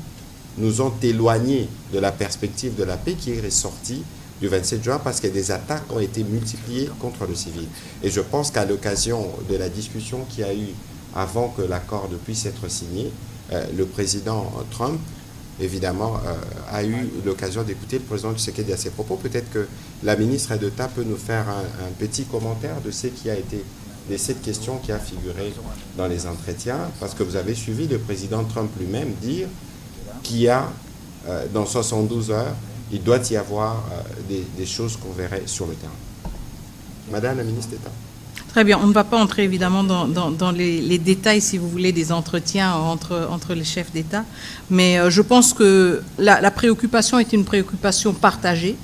nous ont éloignés de la perspective de la paix qui est ressortie du 27 juin parce que des attaques ont été multipliées contre le civil. Et je pense qu'à l'occasion de la discussion qu'il y a eu avant que l'accord puisse être signé, le président Trump, évidemment, a eu l'occasion d'écouter le président Tshisekedi à ses propos. Peut-être que la ministre d'État peut nous faire un petit commentaire de ce qui a été, de cette question qui a figuré dans les entretiens, parce que vous avez suivi le président Trump lui-même dire qu'il y a, dans 72 heures, il doit y avoir des choses qu'on verrait sur le terrain. Madame la ministre d'État. Très bien, on ne va pas entrer évidemment dans les détails, si vous voulez, des entretiens entre les chefs d'État, mais je pense que la préoccupation est une préoccupation partagée,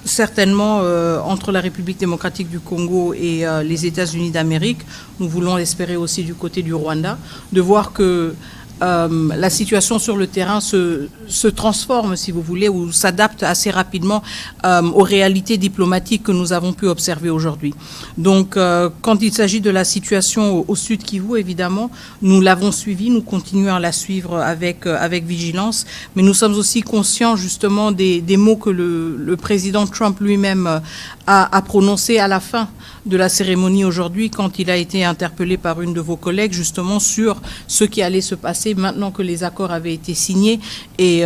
certainement entre la République démocratique du Congo et les États-Unis d'Amérique. Nous voulons l'espérer aussi du côté du Rwanda, de voir que la situation sur le terrain se transforme, si vous voulez, ou s'adapte assez rapidement aux réalités diplomatiques que nous avons pu observer aujourd'hui. Donc, quand il s'agit de la situation au Sud Kivu, évidemment, nous l'avons suivi, nous continuons à la suivre avec vigilance, mais nous sommes aussi conscients justement des mots que le président Trump lui-même a prononcés à la fin de la cérémonie aujourd'hui, quand il a été interpellé par une de vos collègues justement sur ce qui allait se passer maintenant que les accords avaient été signés et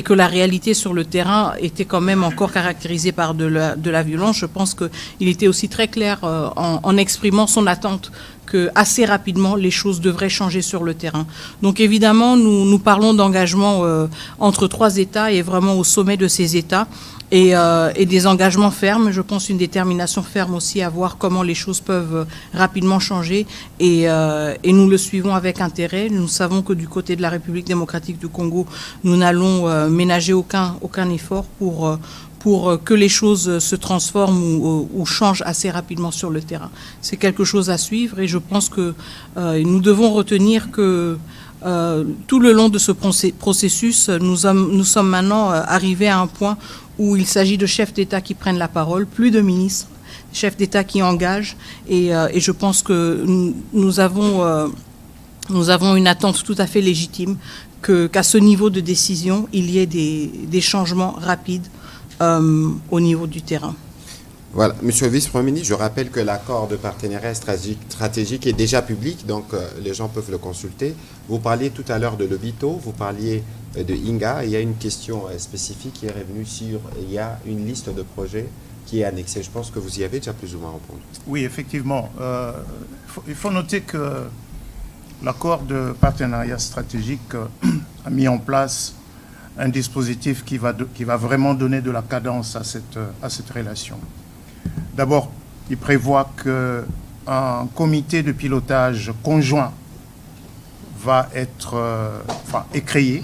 que la réalité sur le terrain était quand même encore caractérisée par de la violence. Je pense qu'il était aussi très clair en exprimant son attente que assez rapidement les choses devraient changer sur le terrain. Donc évidemment, nous parlons d'engagement entre trois États et vraiment au sommet de ces États. Et des engagements fermes, je pense une détermination ferme aussi à voir comment les choses peuvent rapidement changer et nous le suivons avec intérêt. Nous savons que du côté de la République démocratique du Congo, nous n'allons ménager aucun effort pour que les choses se transforment ou changent assez rapidement sur le terrain. C'est quelque chose à suivre et je pense que nous devons retenir que tout le long de ce processus, nous sommes maintenant arrivés à un point où il s'agit de chefs d'État qui prennent la parole, plus de ministres, chefs d'État qui engagent, et je pense que nous avons une attente tout à fait légitime qu'à ce niveau de décision, il y ait des changements rapides au niveau du terrain. Voilà, Monsieur le Vice-Premier ministre, je rappelle que l'accord de partenariat stratégique est déjà public, donc les gens peuvent le consulter. Vous parliez tout à l'heure de Lobito, vous parliez de Inga, il y a une question spécifique qui est revenue sur, il y a une liste de projets qui est annexée. Je pense que vous y avez déjà plus ou moins répondu. Oui, effectivement. Il faut noter que l'accord de partenariat stratégique a mis en place un dispositif qui va vraiment donner de la cadence à cette relation. D'abord, il prévoit qu'un comité de pilotage conjoint est créé.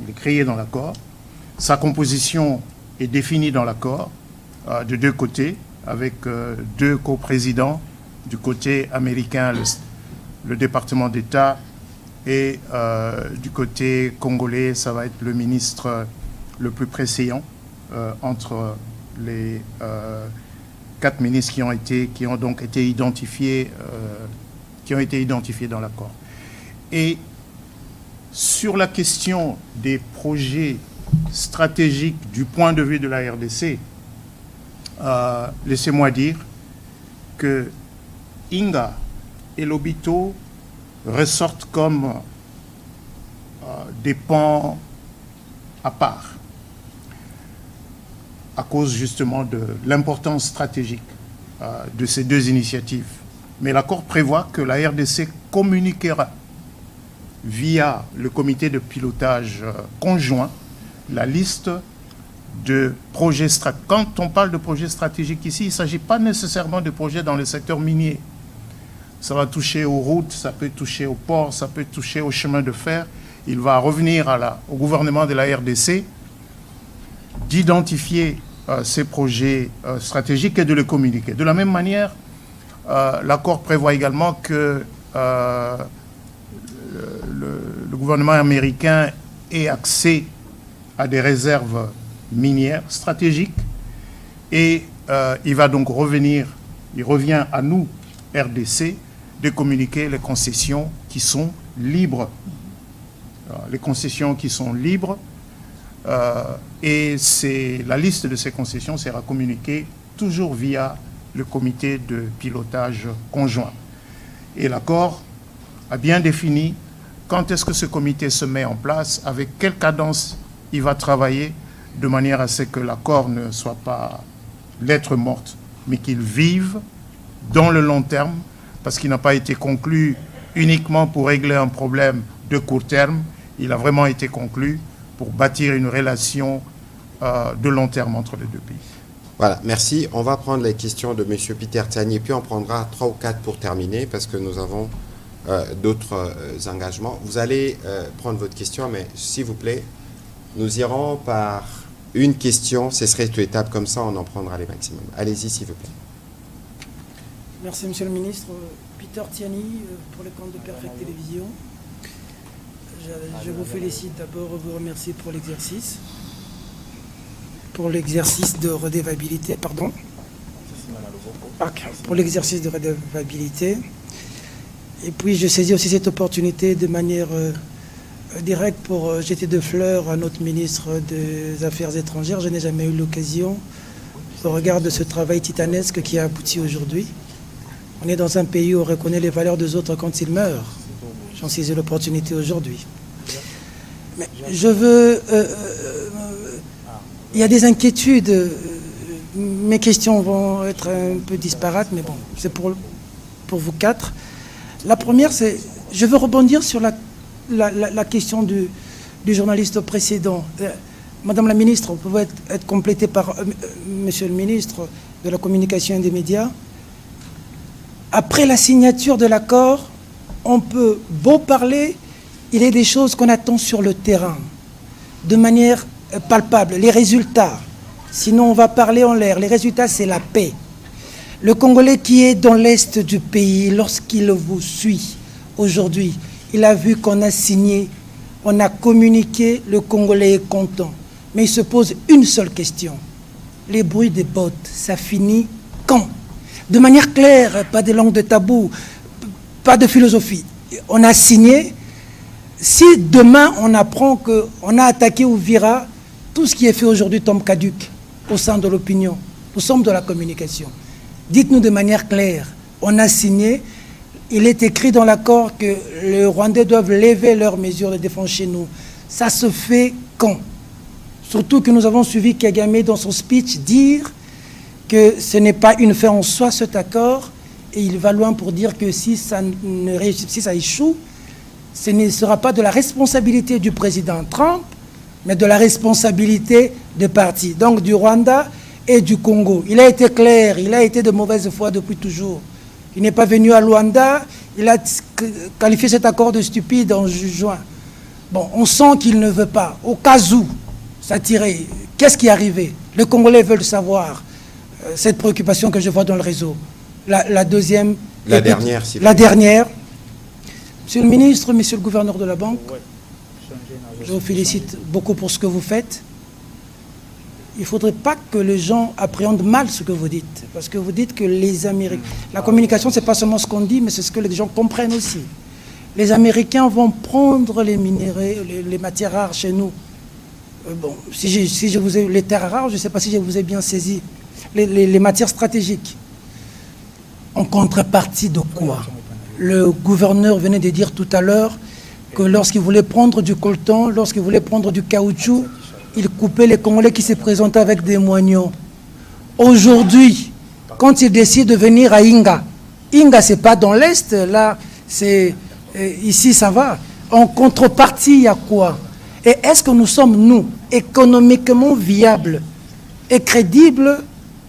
Il est créé dans l'accord. Sa composition est définie dans l'accord de deux côtés, avec deux coprésidents. Du côté américain, le département d'État, et du côté congolais, ça va être le ministre le plus préséant entre les 4 ministres qui ont donc été identifiés dans l'accord. Et sur la question des projets stratégiques du point de vue de la RDC, laissez-moi dire que Inga et Lobito ressortent comme des pans à part, à cause justement de l'importance stratégique de ces deux initiatives. Mais l'accord prévoit que la RDC communiquera via le comité de pilotage conjoint la liste de projets stratégiques. Quand on parle de projets stratégiques ici, il ne s'agit pas nécessairement de projets dans le secteur minier. Ça va toucher aux routes, ça peut toucher aux ports, ça peut toucher aux chemins de fer. Il va revenir au gouvernement de la RDC d'identifier ces projets stratégiques et de les communiquer. De la même manière, l'accord prévoit également que le gouvernement américain ait accès à des réserves minières stratégiques et il revient à nous, RDC, de communiquer les concessions qui sont libres. Les concessions qui sont libres, et la liste de ces concessions sera communiquée toujours via le comité de pilotage conjoint. Et l'accord a bien défini quand est-ce que ce comité se met en place, avec quelle cadence il va travailler, de manière à ce que l'accord ne soit pas lettre morte, mais qu'il vive dans le long terme, parce qu'il n'a pas été conclu uniquement pour régler un problème de court terme. Il a vraiment été conclu pour bâtir une relation de long terme entre les deux pays. Voilà, merci. On va prendre les questions de M. Peter Tiani, puis on prendra 3 ou 4 pour terminer, parce que nous avons d'autres engagements. Vous allez prendre votre question, mais s'il vous plaît, nous irons par une question. Ce serait une étape comme ça, on en prendra les maximums. Allez-y, s'il vous plaît. Merci, Monsieur le Ministre. Peter Tiani, pour le compte de Perfect Télévision. Je vous félicite d'abord, vous remercier pour l'exercice de redevabilité, pardon. Pour l'exercice de redevabilité. Et puis, je saisis aussi cette opportunité de manière directe pour jeter de fleurs à notre ministre des Affaires étrangères. Je n'ai jamais eu l'occasion, au regard de ce travail titanesque qui a abouti aujourd'hui. On est dans un pays où on reconnaît les valeurs des autres quand ils meurent. J'en saisis l'opportunité aujourd'hui. Mais je veux... il y a des inquiétudes. Mes questions vont être un peu disparates, mais bon, c'est pour vous 4. La première, c'est... Je veux rebondir sur la question du journaliste précédent. Madame la ministre, vous pouvez être complétée par Monsieur le ministre de la Communication et des Médias. Après la signature de l'accord, on peut beau parler, il y a des choses qu'on attend sur le terrain, de manière palpable, les résultats. Sinon, on va parler en l'air. Les résultats, c'est la paix. Le Congolais qui est dans l'est du pays, lorsqu'il vous suit aujourd'hui, il a vu qu'on a signé, on a communiqué, le Congolais est content. Mais il se pose une seule question. Les bruits des bottes, ça finit quand? De manière claire, pas de langue de tabou, pas de philosophie. On a signé, Si demain on apprend qu'on a attaqué Uvira, tout ce qui est fait aujourd'hui tombe caduc au sein de l'opinion. Nous sommes de la communication. Dites-nous de manière claire, on a signé, il est écrit dans l'accord que les Rwandais doivent lever leurs mesures de défense chez nous. Ça se fait quand? Surtout que nous avons suivi Kagame dans son speech dire que ce n'est pas une fin en soi cet accord, et il va loin pour dire que si ça échoue, ce ne sera pas de la responsabilité du président Trump, mais de la responsabilité des partis, donc du Rwanda et du Congo. Il a été clair, il a été de mauvaise foi depuis toujours. Il n'est pas venu à Luanda, il a qualifié cet accord de stupide en juin. Bon, on sent qu'il ne veut pas. Au cas où, ça tirait. Qu'est-ce qui est arrivé? Les Congolais veulent savoir cette préoccupation que je vois dans le réseau. La deuxième... La dernière, s'il vous La plaît. dernière. Monsieur le ministre, monsieur le gouverneur de la banque, je vous félicite beaucoup pour ce que vous faites. Il ne faudrait pas que les gens appréhendent mal ce que vous dites. Parce que vous dites que les Américains... La communication, ce n'est pas seulement ce qu'on dit, mais c'est ce que les gens comprennent aussi. Les Américains vont prendre les minéraux, les matières rares chez nous. Bon, si je vous ai... Les terres rares, je ne sais pas si je vous ai bien saisi. Les matières stratégiques. En contrepartie de quoi? Le gouverneur venait de dire tout à l'heure que lorsqu'il voulait prendre du coltan, lorsqu'il voulait prendre du caoutchouc, il coupait les Congolais qui se présentaient avec des moignons. Aujourd'hui, quand il décide de venir à Inga, Inga, c'est pas dans l'Est, là, c'est ici, ça va. En contrepartie, il y a quoi? Et est-ce que nous sommes, nous, économiquement viables et crédibles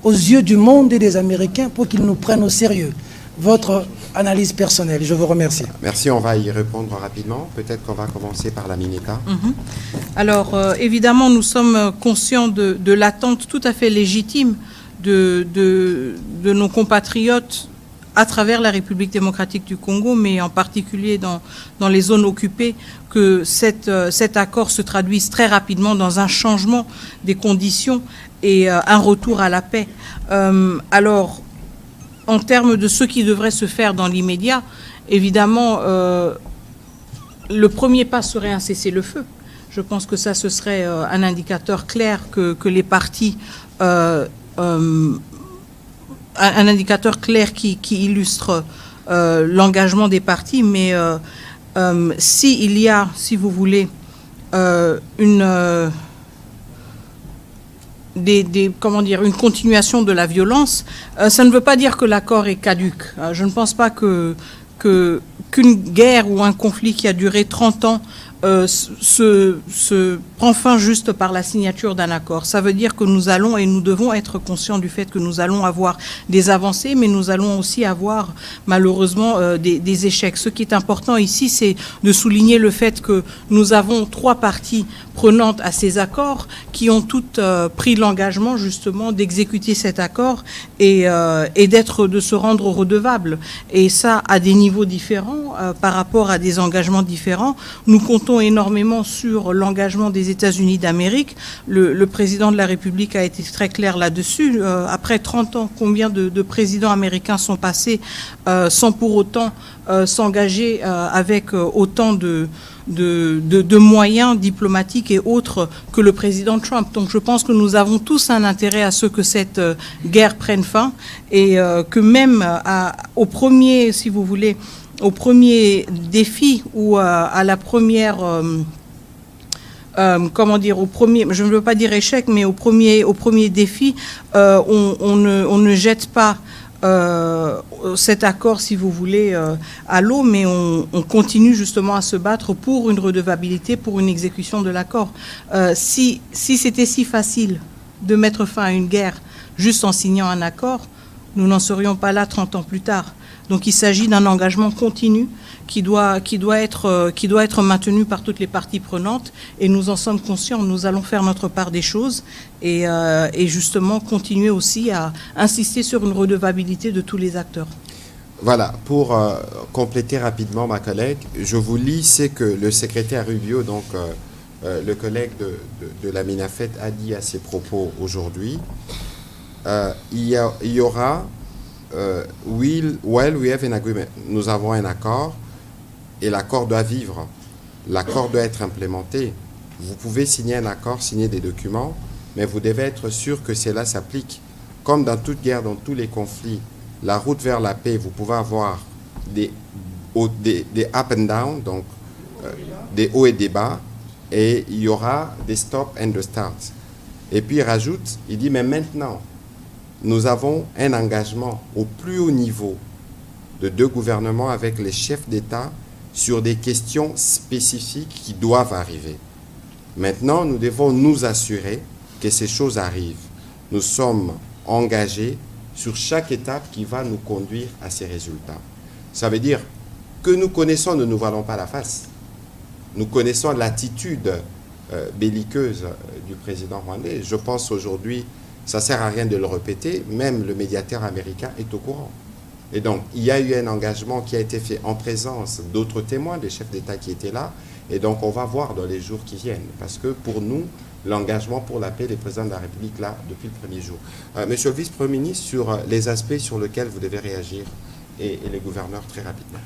aux yeux du monde et des Américains pour qu'ils nous prennent au sérieux? Votre analyse personnelle, je vous remercie. Merci, on va y répondre rapidement. Peut-être qu'on va commencer par la Mineta. Alors, évidemment, nous sommes conscients de l'attente tout à fait légitime de nos compatriotes à travers la République démocratique du Congo, mais en particulier dans les zones occupées, que cet accord se traduise très rapidement dans un changement des conditions et un retour à la paix. Alors, en termes de ce qui devrait se faire dans l'immédiat, évidemment, le premier pas serait un cessez-le-feu. Je pense que ça, ce serait un indicateur clair que les partis... un indicateur clair qui illustre l'engagement des partis, mais s'il y a, si vous voulez, une continuation de la violence, ça ne veut pas dire que l'accord est caduc. Je ne pense pas qu'une guerre ou un conflit qui a duré 30 ans se prend fin juste par la signature d'un accord. Ça veut dire que nous allons et nous devons être conscients du fait que nous allons avoir des avancées, mais nous allons aussi avoir malheureusement des échecs. Ce qui est important ici, c'est de souligner le fait que nous avons 3 parties prenantes à ces accords qui ont toutes pris l'engagement justement d'exécuter cet accord et de se rendre redevables. Et ça à des niveaux différents par rapport à des engagements différents. Nous comptons énormément sur l'engagement des États-Unis d'Amérique. Le président de la République a été très clair là-dessus. Après 30 ans, combien de présidents américains sont passés sans pour autant s'engager avec autant de moyens diplomatiques et autres que le président Trump. Donc je pense que nous avons tous un intérêt à ce que cette guerre prenne fin et que même au premier, si vous voulez, au premier défi ou à la première... au premier, je ne veux pas dire échec, mais au premier défi, on ne jette pas cet accord, si vous voulez, à l'eau, mais on continue justement à se battre pour une redevabilité, pour une exécution de l'accord. Si c'était si facile de mettre fin à une guerre juste en signant un accord, nous n'en serions pas là 30 ans plus tard. Donc il s'agit d'un engagement continu qui doit être maintenu par toutes les parties prenantes et nous en sommes conscients. Nous allons faire notre part des choses et justement continuer aussi à insister sur une redevabilité de tous les acteurs. Voilà, pour compléter rapidement ma collègue, je vous lis ce que le secrétaire Rubio, donc le collègue de la MINAFET, a dit à ses propos aujourd'hui. Il y aura... we have an agreement. Nous avons un accord et l'accord doit vivre. l'accord doit être implémenté. Vous pouvez signer un accord, signer des documents, mais vous devez être sûr que cela s'applique. Comme dans toute guerre, dans tous les conflits, la route vers la paix, vous pouvez avoir des up and down, donc des hauts et des bas, et il y aura des stop and the start. Et puis il rajoute, il dit, mais maintenant, nous avons un engagement au plus haut niveau de 2 gouvernements avec les chefs d'État sur des questions spécifiques qui doivent arriver. Maintenant, nous devons nous assurer que ces choses arrivent. Nous sommes engagés sur chaque étape qui va nous conduire à ces résultats. Ça veut dire que nous connaissons, ne nous voilons pas la face. Nous connaissons l'attitude belliqueuse du président rwandais. Je pense aujourd'hui, ça ne sert à rien de le répéter, même le médiateur américain est au courant. Et donc, il y a eu un engagement qui a été fait en présence d'autres témoins, des chefs d'État qui étaient là. Et donc, on va voir dans les jours qui viennent. Parce que pour nous, l'engagement pour la paix, les présidents de la République, là, depuis le premier jour. Monsieur le vice-premier ministre, sur les aspects sur lesquels vous devez réagir, et les gouverneurs, très rapidement.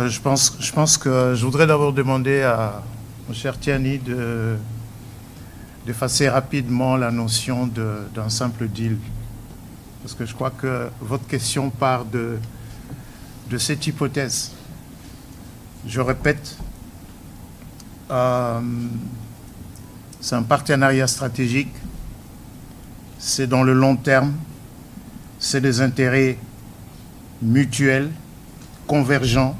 Je pense que je voudrais d'abord demander à mon cher Tiani d'effacer rapidement la notion d'un simple deal. Parce que je crois que votre question part de cette hypothèse. Je répète, c'est un partenariat stratégique, c'est dans le long terme, c'est des intérêts mutuels, convergents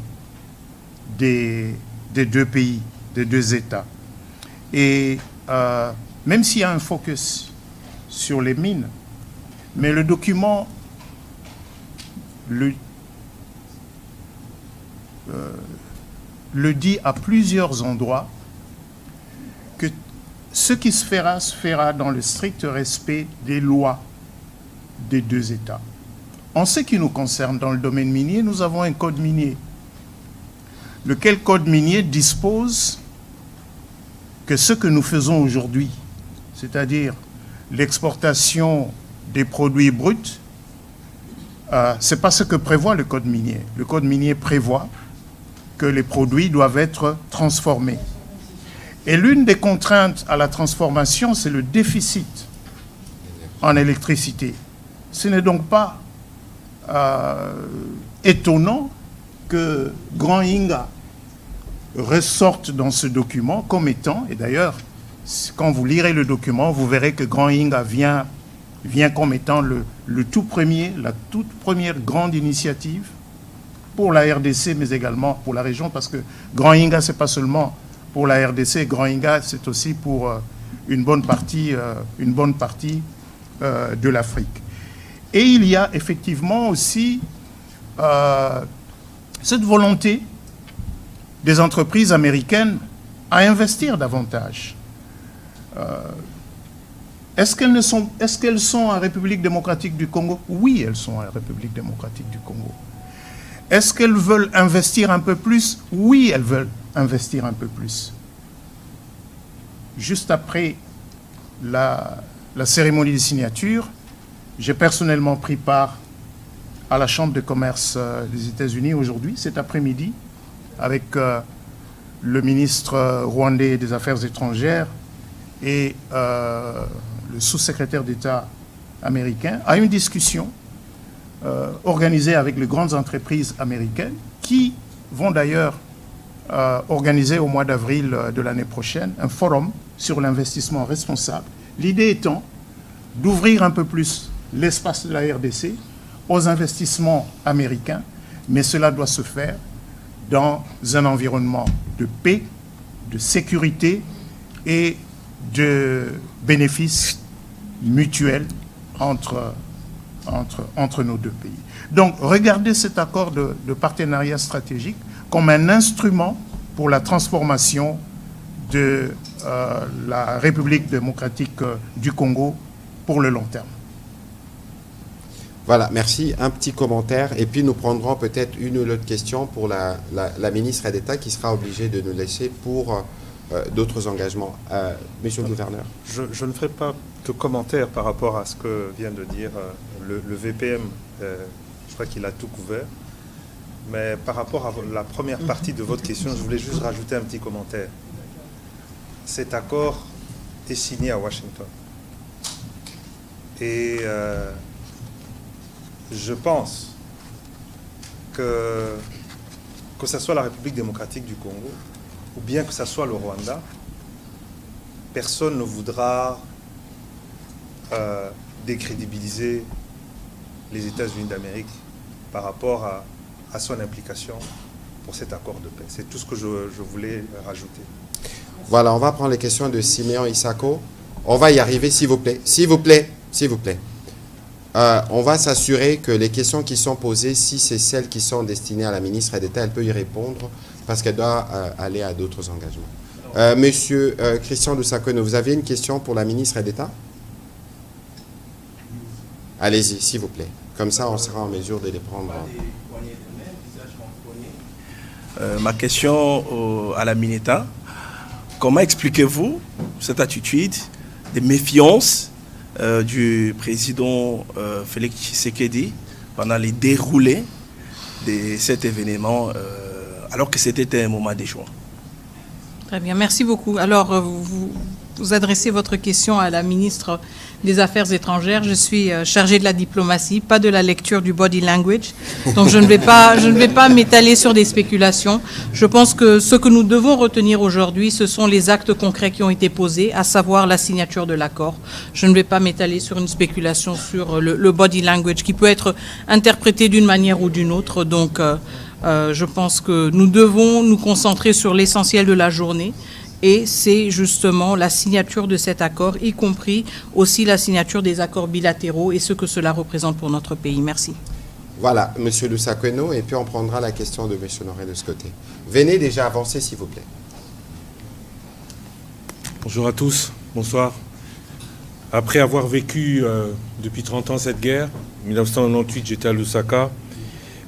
des 2 pays, des 2 États. Et même s'il y a un focus sur les mines, mais le document le dit à plusieurs endroits que ce qui se fera dans le strict respect des lois des 2 États. En ce qui nous concerne, dans le domaine minier, nous avons un code minier. Lequel code minier dispose que ce que nous faisons aujourd'hui, c'est-à-dire l'exportation des produits bruts, ce n'est pas ce que prévoit le code minier. Le code minier prévoit que les produits doivent être transformés. Et l'une des contraintes à la transformation, c'est le déficit en électricité. Ce n'est donc pas étonnant que Grand Inga ressorte dans ce document comme étant, et d'ailleurs, quand vous lirez le document, vous verrez que Grand Inga vient comme étant la toute première grande initiative pour la RDC, mais également pour la région, parce que Grand Inga, ce n'est pas seulement pour la RDC, Grand Inga, c'est aussi pour une bonne partie de l'Afrique. Et il y a effectivement aussi cette volonté des entreprises américaines à investir davantage. Est-ce qu'elles sont en République démocratique du Congo? Oui, elles sont en République démocratique du Congo. Est-ce qu'elles veulent investir un peu plus? Oui, elles veulent investir un peu plus. Juste après la cérémonie de signature, j'ai personnellement pris part à la Chambre de commerce des États-Unis aujourd'hui, cet après-midi, avec le ministre rwandais des Affaires étrangères et le sous-secrétaire d'État américain, à une discussion organisée avec les grandes entreprises américaines qui vont d'ailleurs organiser au mois d'avril de l'année prochaine un forum sur l'investissement responsable. L'idée étant d'ouvrir un peu plus l'espace de la RDC aux investissements américains, mais cela doit se faire dans un environnement de paix, de sécurité et de bénéfices mutuels entre nos 2 pays. Donc, regardez cet accord de partenariat stratégique comme un instrument pour la transformation de la République démocratique du Congo pour le long terme. Voilà, merci. Un petit commentaire et puis nous prendrons peut-être une ou l'autre question pour la ministre d'État qui sera obligée de nous laisser pour d'autres engagements. Monsieur le gouverneur. Je ne ferai pas de commentaire par rapport à ce que vient de dire le VPM. Je crois qu'il a tout couvert. Mais par rapport à la première partie de votre question, je voulais juste rajouter un petit commentaire. Cet accord est signé à Washington. Et je pense que ce soit la République démocratique du Congo ou bien que ce soit le Rwanda, personne ne voudra décrédibiliser les États-Unis d'Amérique par rapport à son implication pour cet accord de paix. C'est tout ce que je voulais rajouter. Voilà, on va prendre les questions de Siméon Isako. On va y arriver, s'il vous plaît. S'il vous plaît, s'il vous plaît. On va s'assurer que les questions qui sont posées, si c'est celles qui sont destinées à la ministre d'État, elle peut y répondre parce qu'elle doit aller à d'autres engagements. Monsieur Christian Lusakweno, vous avez une question pour la ministre d'État? Allez-y, s'il vous plaît. Comme ça, on sera en mesure de les prendre. Ma question à la Mineta, comment expliquez-vous cette attitude de méfiance du président Félix Tshisekedi pendant les déroulés de cet événement alors que c'était un moment de joie? Très bien, merci beaucoup. Alors, vous adressez votre question à la ministre des Affaires étrangères. Je suis chargée de la diplomatie, pas de la lecture du body language. Donc, je ne vais pas m'étaler sur des spéculations. Je pense que ce que nous devons retenir aujourd'hui, ce sont les actes concrets qui ont été posés, à savoir la signature de l'accord. Je ne vais pas m'étaler sur une spéculation sur le body language qui peut être interprété d'une manière ou d'une autre. Donc, je pense que nous devons nous concentrer sur l'essentiel de la journée. Et c'est justement la signature de cet accord, y compris aussi la signature des accords bilatéraux et ce que cela représente pour notre pays. Merci. Voilà, M. Lusakweno, et puis on prendra la question de M. Noré de ce côté. Venez déjà avancer, s'il vous plaît. Bonjour à tous, bonsoir. Après avoir vécu depuis 30 ans cette guerre, en 1998 j'étais à Lusaka,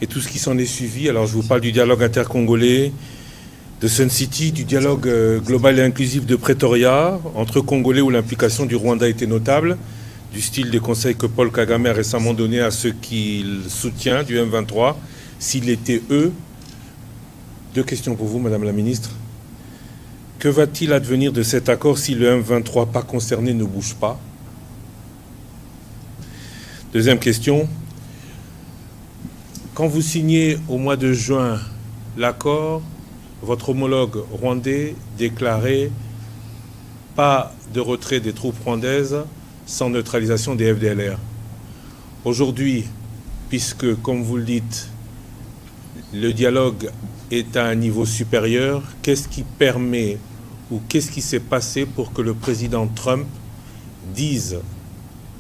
et tout ce qui s'en est suivi, alors je vous parle du dialogue intercongolais, de Sun City, du dialogue global et inclusif de Pretoria, entre Congolais où l'implication du Rwanda était notable, du style des conseils que Paul Kagame a récemment donné à ceux qu'il soutient, du M23, s'il était eux. Deux questions pour vous, Madame la Ministre. Que va-t-il advenir de cet accord si le M23 pas concerné ne bouge pas? Deuxième question. Quand vous signez au mois de juin l'accord, votre homologue rwandais déclarait pas de retrait des troupes rwandaises sans neutralisation des FDLR. Aujourd'hui, puisque, comme vous le dites, le dialogue est à un niveau supérieur, qu'est-ce qui permet ou qu'est-ce qui s'est passé pour que le président Trump dise,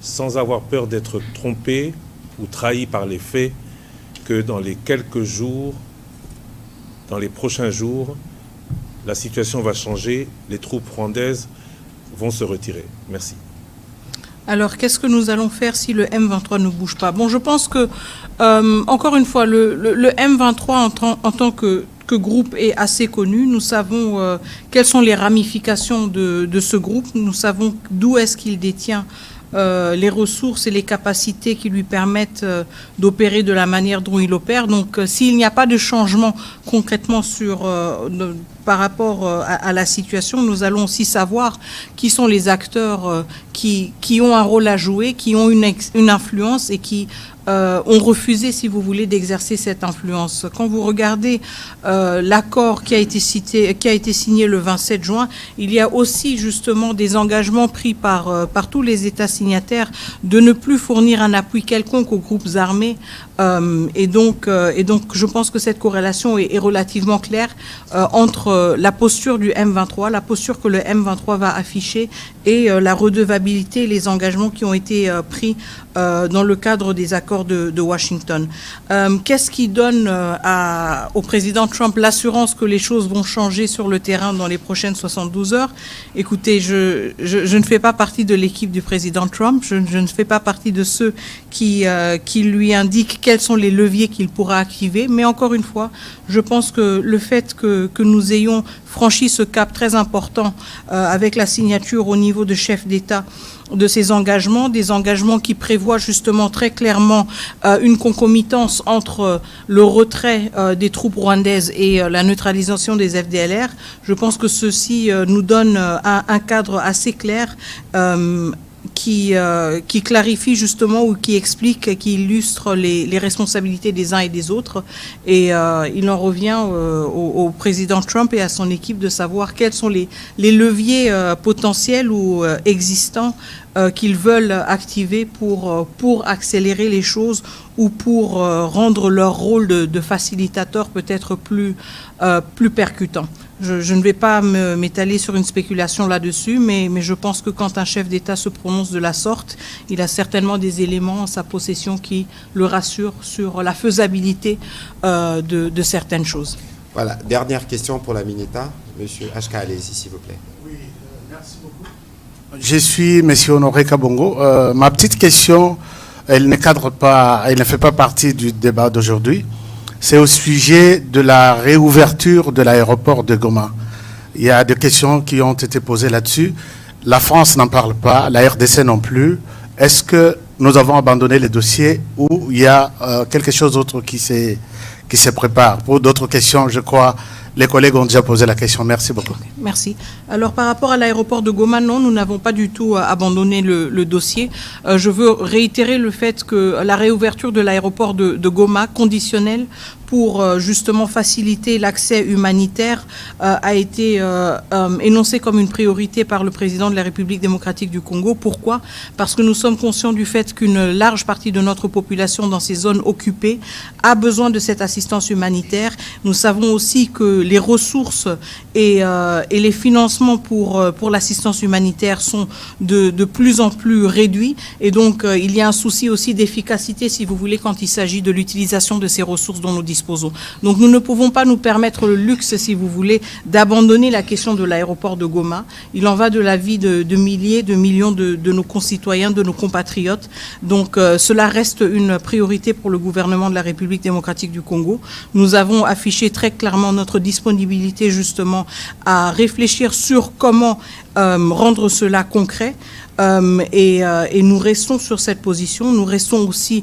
sans avoir peur d'être trompé ou trahi par les faits, que dans les quelques jours, dans les prochains jours, la situation va changer, les troupes rwandaises vont se retirer. Merci. Alors, qu'est-ce que nous allons faire si le M23 ne bouge pas? Bon, je pense que, encore une fois, le M23 en tant que groupe est assez connu. Nous savons quelles sont les ramifications de ce groupe. Nous savons d'où est-ce qu'il détient les ressources et les capacités qui lui permettent d'opérer de la manière dont il opère. Donc, s'il n'y a pas de changement concrètement par rapport à la situation, nous allons aussi savoir qui sont les acteurs qui ont un rôle à jouer, qui ont une influence et qui ont refusé, si vous voulez, d'exercer cette influence. Quand vous regardez l'accord qui a été signé le 27 juin, il y a aussi justement des engagements pris par tous les États signataires de ne plus fournir un appui quelconque aux groupes armés. Et donc, je pense que cette corrélation est relativement claire entre la posture du M23, la posture que le M23 va afficher et la redevabilité, les engagements qui ont été pris dans le cadre des accords de Washington. Qu'est-ce qui donne au président Trump l'assurance que les choses vont changer sur le terrain dans les prochaines 72 heures? Écoutez, je ne fais pas partie de l'équipe du président Trump, je ne fais pas partie de ceux qui lui indiquent quels sont les leviers qu'il pourra activer, mais encore une fois, je pense que le fait que nous ayons ayons franchi ce cap très important avec la signature au niveau de chefs d'État de ces engagements, des engagements qui prévoient justement très clairement une concomitance entre le retrait des troupes rwandaises et la neutralisation des FDLR. Je pense que ceci nous donne un cadre assez clair qui clarifie justement ou qui explique, qui illustre les responsabilités des uns et des autres. Et il en revient au président Trump et à son équipe de savoir quels sont les leviers potentiels ou existants qu'ils veulent activer pour accélérer les choses ou pour rendre leur rôle de facilitateur peut-être plus percutant. Je ne vais pas m'étaler sur une spéculation là-dessus, mais je pense que quand un chef d'État se prononce de la sorte, il a certainement des éléments en sa possession qui le rassurent sur la faisabilité de certaines choses. Voilà, dernière question pour la Mineta. Monsieur Ashka, allez-y, s'il vous plaît. Oui, merci beaucoup. Je suis M. Honoré Kabongo. Ma petite question, elle ne cadre pas, elle ne fait pas partie du débat d'aujourd'hui. C'est au sujet de la réouverture de l'aéroport de Goma. Il y a des questions qui ont été posées là-dessus. La France n'en parle pas, la RDC non plus. Est-ce que nous avons abandonné les dossiers ou il y a quelque chose d'autre qui se prépare? Pour d'autres questions, je crois, les collègues ont déjà posé la question. Merci beaucoup. Merci. Alors, par rapport à l'aéroport de Goma, non, nous n'avons pas du tout abandonné le dossier. Je veux réitérer le fait que la réouverture de l'aéroport de Goma, conditionnelle pour justement faciliter l'accès humanitaire, a été énoncée comme une priorité par le président de la République démocratique du Congo. Pourquoi? Parce que nous sommes conscients du fait qu'une large partie de notre population dans ces zones occupées a besoin de cette assistance humanitaire. Nous savons aussi que les ressources et les financements pour l'assistance humanitaire sont de plus en plus réduits. Et donc, il y a un souci aussi d'efficacité, si vous voulez, quand il s'agit de l'utilisation de ces ressources dont nous disposons. Donc, nous ne pouvons pas nous permettre le luxe, si vous voulez, d'abandonner la question de l'aéroport de Goma. Il en va de la vie de milliers, de millions de nos concitoyens, de nos compatriotes. Donc, cela reste une priorité pour le gouvernement de la République démocratique du Congo. Nous avons affiché très clairement notre disponibilité, justement, à réfléchir sur comment rendre cela concret. Et nous restons sur cette position. Nous restons aussi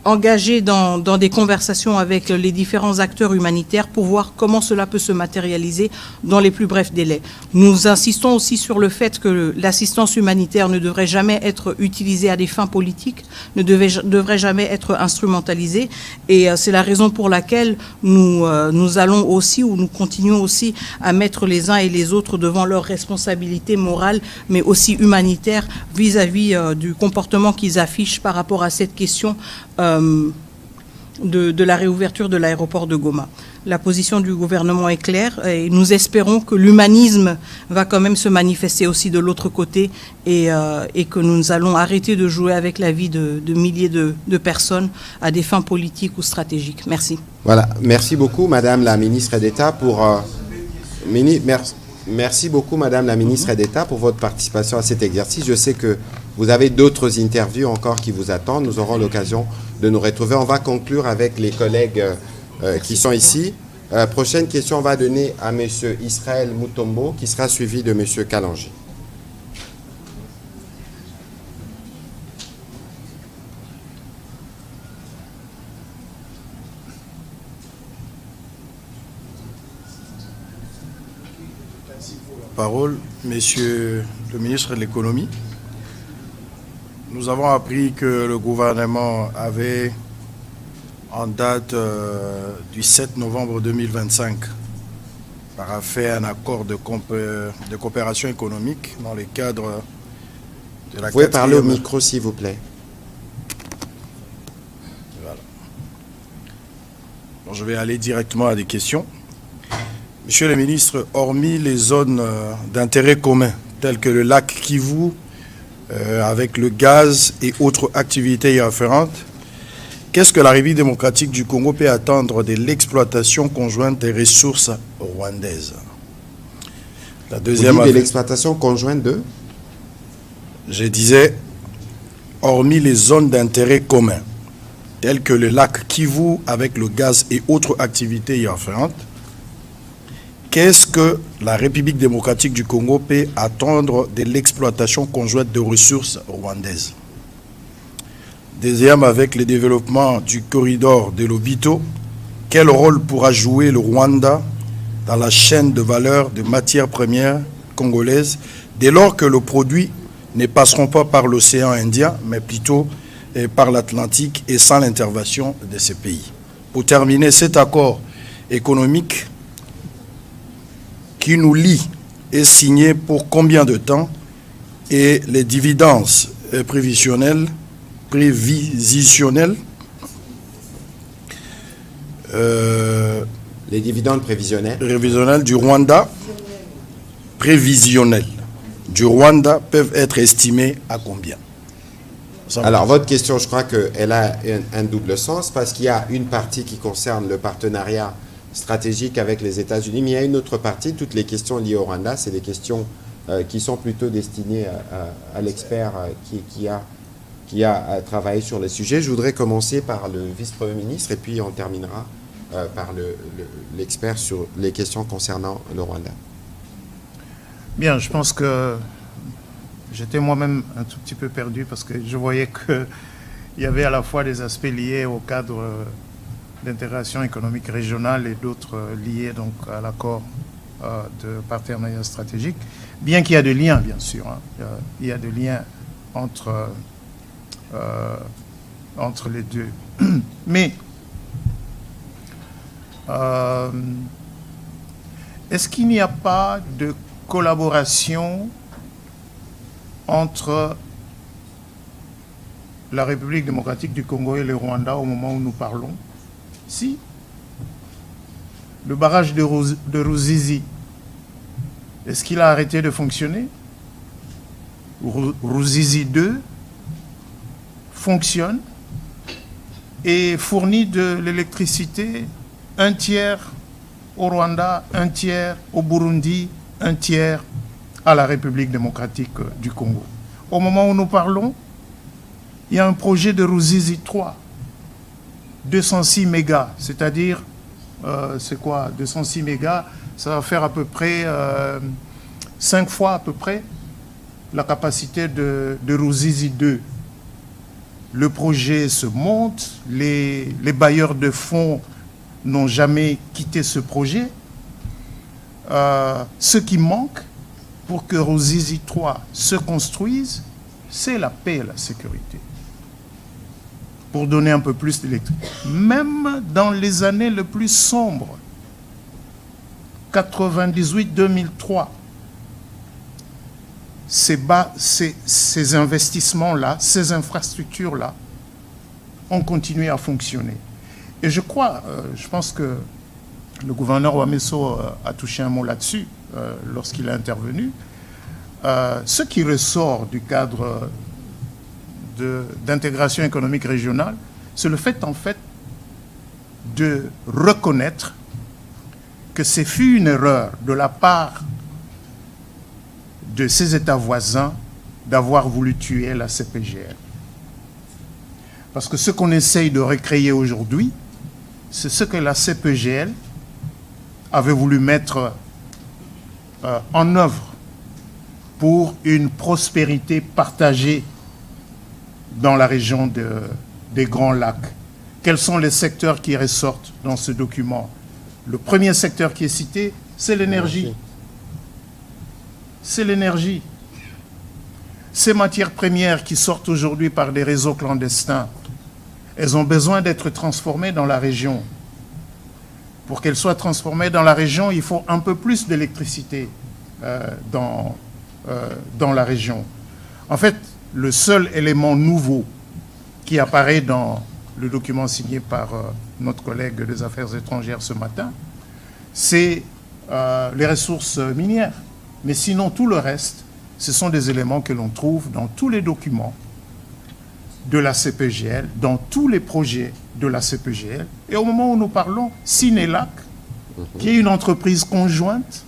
engagés dans des conversations avec les différents acteurs humanitaires pour voir comment cela peut se matérialiser dans les plus brefs délais. Nous insistons aussi sur le fait que l'assistance humanitaire ne devrait jamais être utilisée à des fins politiques, ne devrait jamais être instrumentalisée. Et c'est la raison pour laquelle nous allons aussi, ou nous continuons aussi à mettre les uns et les autres devant leurs responsabilités morales, mais aussi humanitaires vis-à-vis du comportement qu'ils affichent par rapport à cette question de la réouverture de l'aéroport de Goma. La position du gouvernement est claire et nous espérons que l'humanisme va quand même se manifester aussi de l'autre côté et que nous allons arrêter de jouer avec la vie de milliers de personnes à des fins politiques ou stratégiques. Merci. Voilà, merci beaucoup Madame la ministre d'État merci beaucoup Madame la ministre d'État pour votre participation à cet exercice. Je sais que vous avez d'autres interviews encore qui vous attendent. Nous aurons l'occasion de nous retrouver. On va conclure avec les collègues qui sont ici. Prochaine question, on va donner à M. Israël Mutombo, qui sera suivi de M. Kalanji. Parole, Monsieur le ministre de l'Économie. Nous avons appris que le gouvernement avait, en date du 7 novembre 2025, paraphé un accord de coopération économique dans le cadre de la... Vous pouvez parler au micro, s'il vous plaît. Voilà. Donc, je vais aller directement à des questions. Monsieur le ministre, hormis les zones d'intérêt commun, telles que le lac Kivu, avec le gaz et autres activités y afférentes, qu'est-ce que la République démocratique du Congo peut attendre de l'exploitation conjointe des ressources rwandaises? La deuxième... Vous dites de l'exploitation conjointe de? Je disais, hormis les zones d'intérêt commun, telles que le lac Kivu avec le gaz et autres activités y afférentes, qu'est-ce que la République démocratique du Congo peut attendre de l'exploitation conjointe de ressources rwandaises? Deuxième, avec le développement du corridor de Lobito, quel rôle pourra jouer le Rwanda dans la chaîne de valeur de matières premières congolaises dès lors que le produit ne passeront pas par l'océan Indien, mais plutôt par l'Atlantique et sans l'intervention de ces pays? Pour terminer, cet accord économique qui nous lie est signé pour combien de temps et les dividendes prévisionnels Les dividendes prévisionnels du Rwanda peuvent être estimés à combien? Alors, votre question, je crois qu'elle a un double sens parce qu'il y a une partie qui concerne le partenariat stratégique avec les États-Unis, mais il y a une autre partie, toutes les questions liées au Rwanda, c'est des questions qui sont plutôt destinées à l'expert qui a travaillé sur le sujet. Je voudrais commencer par le vice-premier ministre et puis on terminera par l'expert sur les questions concernant le Rwanda. Bien, je pense que j'étais moi-même un tout petit peu perdu parce que je voyais qu'il y avait à la fois des aspects liés au cadre d'intégration économique régionale et d'autres liés donc à l'accord de partenariat stratégique, bien qu'il y a des liens, bien sûr. Hein. Il y a des liens entre les deux. Mais est-ce qu'il n'y a pas de collaboration entre la République démocratique du Congo et le Rwanda au moment où nous parlons? Si. Le barrage de Ruzizi, est-ce qu'il a arrêté de fonctionner? Ruzizi 2 fonctionne et fournit de l'électricité un tiers au Rwanda, un tiers au Burundi, un tiers à la République démocratique du Congo. Au moment où nous parlons, il y a un projet de Ruzizi 3, 206 mégas, c'est-à-dire, c'est quoi 206 mégas, ça va faire à peu près 5 fois à peu près la capacité de Ruzizi 2. Le projet se monte, les bailleurs de fonds n'ont jamais quitté ce projet. Ce qui manque pour que Ruzizi 3 se construise, c'est la paix et la sécurité. Pour donner un peu plus d'électricité. Même dans les années les plus sombres, 98-2003, ces investissements-là, ces infrastructures-là, ont continué à fonctionner. Et je pense que le gouverneur Wameso a touché un mot là-dessus lorsqu'il est intervenu. Ce qui ressort du cadre d'intégration économique régionale, c'est le fait, en fait, de reconnaître que c'est fut une erreur de la part de ces États voisins d'avoir voulu tuer la CPGL. Parce que ce qu'on essaye de recréer aujourd'hui, c'est ce que la CPGL avait voulu mettre en œuvre pour une prospérité partagée dans la région des Grands Lacs. Quels sont les secteurs qui ressortent dans ce document? Le premier secteur qui est cité, c'est l'énergie. C'est l'énergie. Ces matières premières qui sortent aujourd'hui par des réseaux clandestins, elles ont besoin d'être transformées dans la région. Pour qu'elles soient transformées dans la région, il faut un peu plus d'électricité dans la région. En fait, le seul élément nouveau qui apparaît dans le document signé par notre collègue des Affaires étrangères ce matin, c'est les ressources minières. Mais sinon, tout le reste, ce sont des éléments que l'on trouve dans tous les documents de la CPGL, dans tous les projets de la CPGL. Et au moment où nous parlons, Sinelac, qui est une entreprise conjointe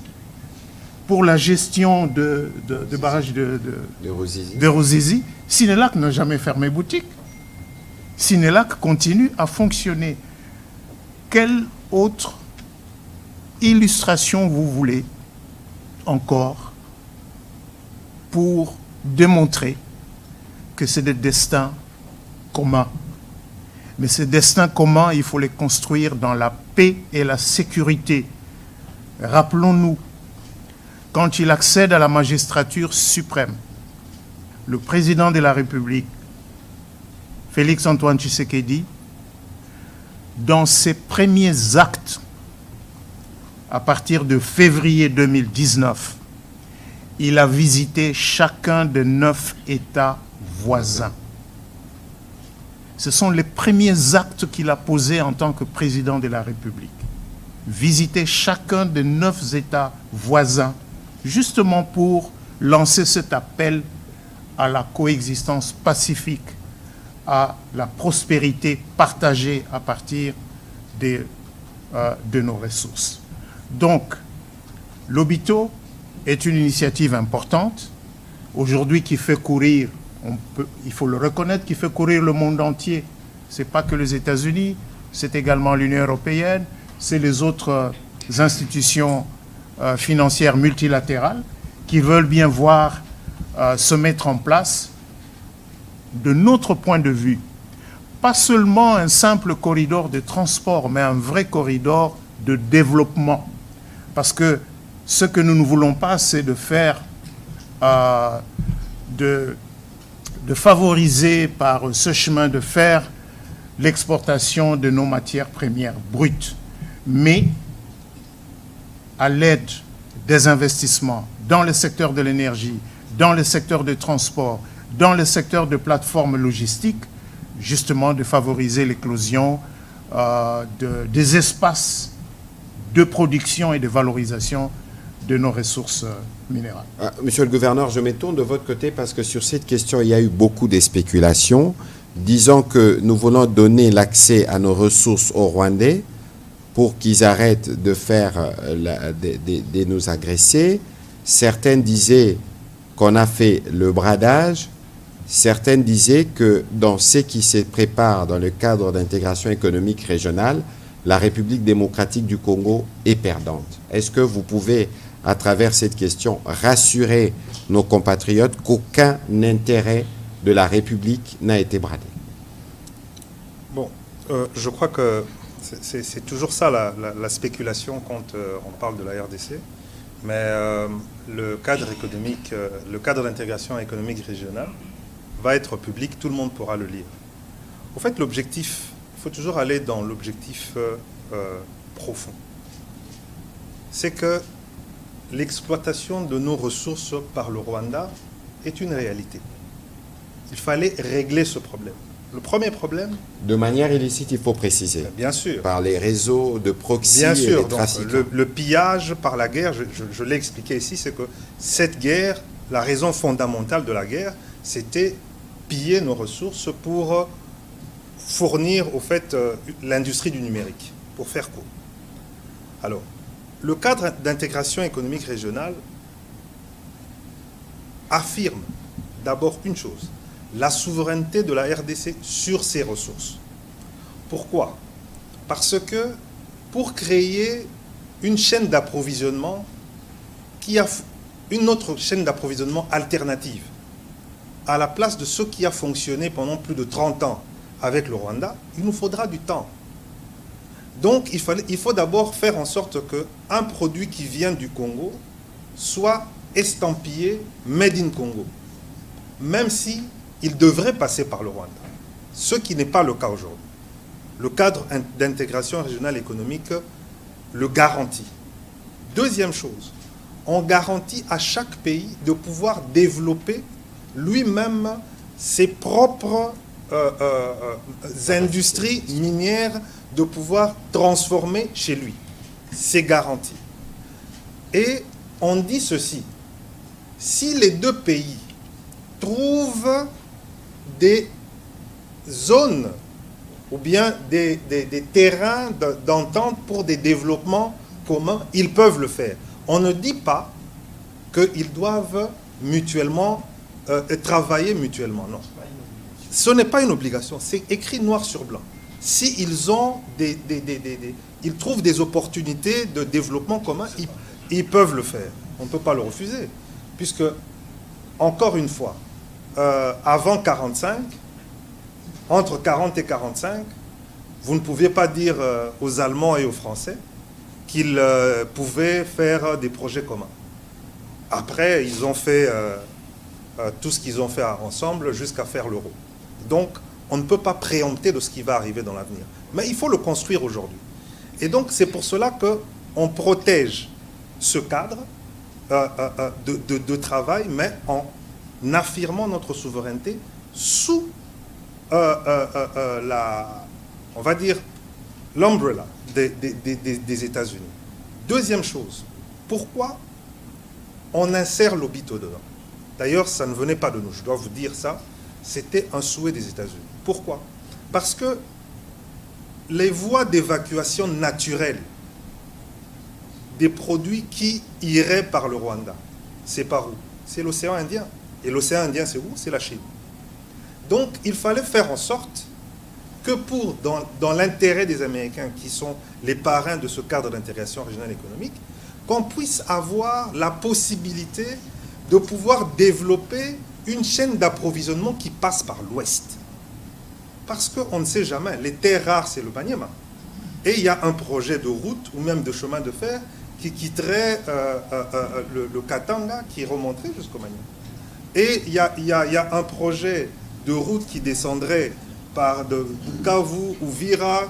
pour la gestion de barrages de Ruzizi, Sinelac n'a jamais fermé boutique. Sinelac continue à fonctionner. Quelle autre illustration vous voulez encore pour démontrer que c'est des destins communs. Mais ces destins communs, il faut les construire dans la paix et la sécurité. Rappelons-nous, quand il accède à la magistrature suprême, le président de la République, Félix-Antoine Tshisekedi, dans ses premiers actes, à partir de février 2019, il a visité chacun des 9 États voisins. Ce sont les premiers actes qu'il a posés en tant que président de la République. Visiter chacun des 9 États voisins, justement pour lancer cet appel à la coexistence pacifique, à la prospérité partagée à partir de nos ressources. Donc, l'Obito est une initiative importante, aujourd'hui qui fait courir, il faut le reconnaître, qui fait courir le monde entier. Ce n'est pas que les États-Unis, c'est également l'Union européenne, c'est les autres institutions financières multilatérales qui veulent bien voir se mettre en place, de notre point de vue, pas seulement un simple corridor de transport, mais un vrai corridor de développement. Parce que ce que nous ne voulons pas, c'est de faire, de favoriser par ce chemin de fer l'exportation de nos matières premières brutes, mais à l'aide des investissements dans le secteur de l'énergie, dans le secteur du transport, dans le secteur de plateformes logistiques, justement de favoriser l'éclosion des espaces de production et de valorisation de nos ressources minérales. Monsieur le gouverneur, je me tourne de votre côté parce que sur cette question, il y a eu beaucoup de spéculations, disant que nous voulons donner l'accès à nos ressources aux Rwandais pour qu'ils arrêtent de faire, de nous agresser. Certains disaient qu'on a fait le bradage. Certains disaient que dans ce qui se prépare dans le cadre d'intégration économique régionale, la République démocratique du Congo est perdante. Est-ce que vous pouvez, à travers cette question, rassurer nos compatriotes qu'aucun intérêt de la République n'a été bradé? Bon, je crois que c'est toujours ça la spéculation quand on parle de la RDC. Mais le cadre économique, le cadre d'intégration économique régionale va être public, tout le monde pourra le lire. Au fait, l'objectif, il faut toujours aller dans l'objectif profond. C'est que l'exploitation de nos ressources par le Rwanda est une réalité. Il fallait régler ce problème. Le premier problème... De manière illicite, il faut préciser. Bien sûr. Par les réseaux de proxy bien et sûr, les trafiquants. Le pillage par la guerre, je l'ai expliqué ici, c'est que cette guerre, la raison fondamentale de la guerre, c'était piller nos ressources pour fournir, au fait, l'industrie du numérique, pour faire court. Alors, le cadre d'intégration économique régionale affirme d'abord une chose, la souveraineté de la RDC sur ses ressources. Pourquoi? Parce que pour créer une chaîne d'approvisionnement qui a une autre chaîne d'approvisionnement alternative à la place de ce qui a fonctionné pendant plus de 30 ans avec le Rwanda, il nous faudra du temps. Donc il faut d'abord faire en sorte qu'un produit qui vient du Congo soit estampillé Made in Congo, même si il devrait passer par le Rwanda, ce qui n'est pas le cas aujourd'hui. Le cadre d'intégration régionale économique le garantit. Deuxième chose, on garantit à chaque pays de pouvoir développer lui-même ses propres industries minières, de pouvoir transformer chez lui. C'est garanti. Et on dit ceci, si les deux pays trouvent des zones ou bien des terrains d'entente pour des développements communs, ils peuvent le faire. On ne dit pas qu'ils doivent mutuellement travailler mutuellement, non. Ce n'est pas une obligation, c'est écrit noir sur blanc. s'ils ont ils trouvent des opportunités de développement commun, ils peuvent le faire. On ne peut pas le refuser. Puisque, encore une fois, avant 45, entre 40 et 45, vous ne pouviez pas dire aux Allemands et aux Français qu'ils pouvaient faire des projets communs. Après, ils ont fait tout ce qu'ils ont fait ensemble jusqu'à faire l'euro. Donc, on ne peut pas préempter de ce qui va arriver dans l'avenir. Mais il faut le construire aujourd'hui. Et donc, c'est pour cela qu'on protège ce cadre de travail, mais en affirmant notre souveraineté sous on va dire, l'umbrella des États-Unis. Deuxième chose, pourquoi on insère l'Obito dedans? D'ailleurs, ça ne venait pas de nous, je dois vous dire ça, c'était un souhait des États-Unis. Pourquoi? Parce que les voies d'évacuation naturelles des produits qui iraient par le Rwanda, c'est par où? C'est l'océan Indien. Et l'océan Indien, c'est où? C'est la Chine. Donc, il fallait faire en sorte que dans l'intérêt des Américains, qui sont les parrains de ce cadre d'intégration régionale économique, qu'on puisse avoir la possibilité de pouvoir développer une chaîne d'approvisionnement qui passe par l'Ouest. Parce qu'on ne sait jamais, les terres rares, c'est le Maniema. Et il y a un projet de route ou même de chemin de fer qui quitterait le Katanga, qui remonterait jusqu'au Maniema. Et il y a un projet de route qui descendrait de Bukavu, Uvira,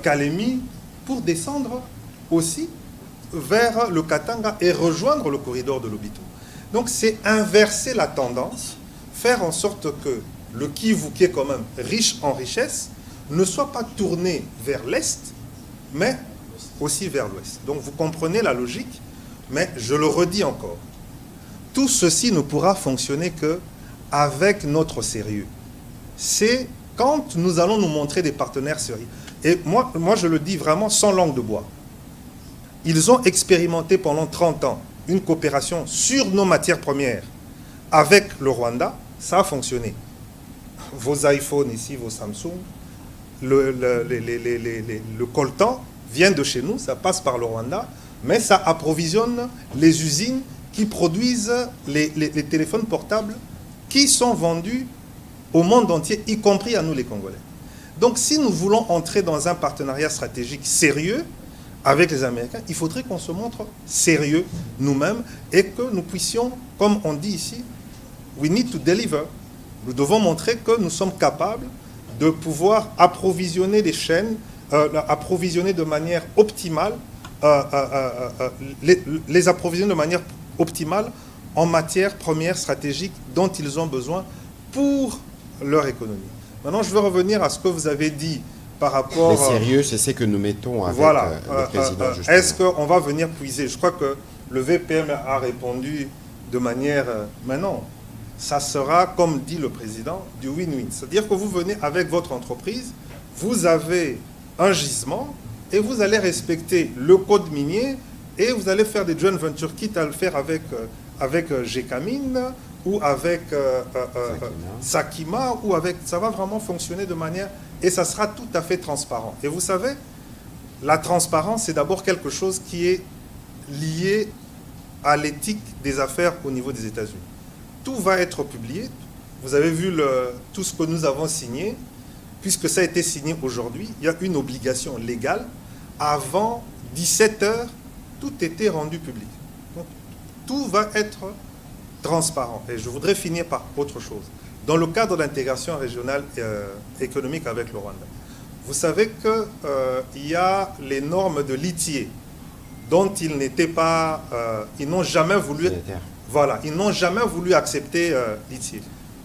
Kalemi, pour descendre aussi vers le Katanga et rejoindre le corridor de l'Obito. Donc c'est inverser la tendance, faire en sorte que le Kivu, qui est quand même riche en richesse, ne soit pas tourné vers l'Est, mais aussi vers l'Ouest. Donc vous comprenez la logique, mais je le redis encore. Tout ceci ne pourra fonctionner qu'avec notre sérieux. C'est quand nous allons nous montrer des partenaires sérieux. Et moi, je le dis vraiment sans langue de bois. Ils ont expérimenté pendant 30 ans une coopération sur nos matières premières avec le Rwanda. Ça a fonctionné. Vos iPhones ici, vos Samsung, le coltan vient de chez nous, ça passe par le Rwanda, mais ça approvisionne les usines qui produisent les téléphones portables qui sont vendus au monde entier, y compris à nous les Congolais. Donc si nous voulons entrer dans un partenariat stratégique sérieux avec les Américains, il faudrait qu'on se montre sérieux nous-mêmes et que nous puissions, comme on dit ici, we need to deliver. Nous devons montrer que nous sommes capables de pouvoir approvisionner les chaînes, approvisionner de manière optimale, les approvisionner de manière optimale en matières premières stratégiques dont ils ont besoin pour leur économie. Maintenant, je veux revenir à ce que vous avez dit par rapport... Les sérieux, c'est ce que nous mettons avec le président. Est-ce qu'on va venir puiser? Je crois que le VPM a répondu de manière... mais non, ça sera, comme dit le président, du win-win. C'est-à-dire que vous venez avec votre entreprise, vous avez un gisement et vous allez respecter le code minier et vous allez faire des joint ventures, quitte à le faire avec Gécamine ou avec Sakima, ou avec... Ça va vraiment fonctionner de manière... Et ça sera tout à fait transparent. Et vous savez, la transparence, c'est d'abord quelque chose qui est lié à l'éthique des affaires au niveau des États-Unis. Tout va être publié. Vous avez vu tout ce que nous avons signé. Puisque ça a été signé aujourd'hui, il y a une obligation légale. Avant 17 heures, tout était rendu public. Donc, tout va être transparent. Et je voudrais finir par autre chose. Dans le cadre d'intégration régionale économique avec le Rwanda, vous savez qu'il y a les normes de l'ITIE dont ils n'étaient pas... ils n'ont jamais voulu... Voilà, ils n'ont jamais voulu accepter l'ITIE.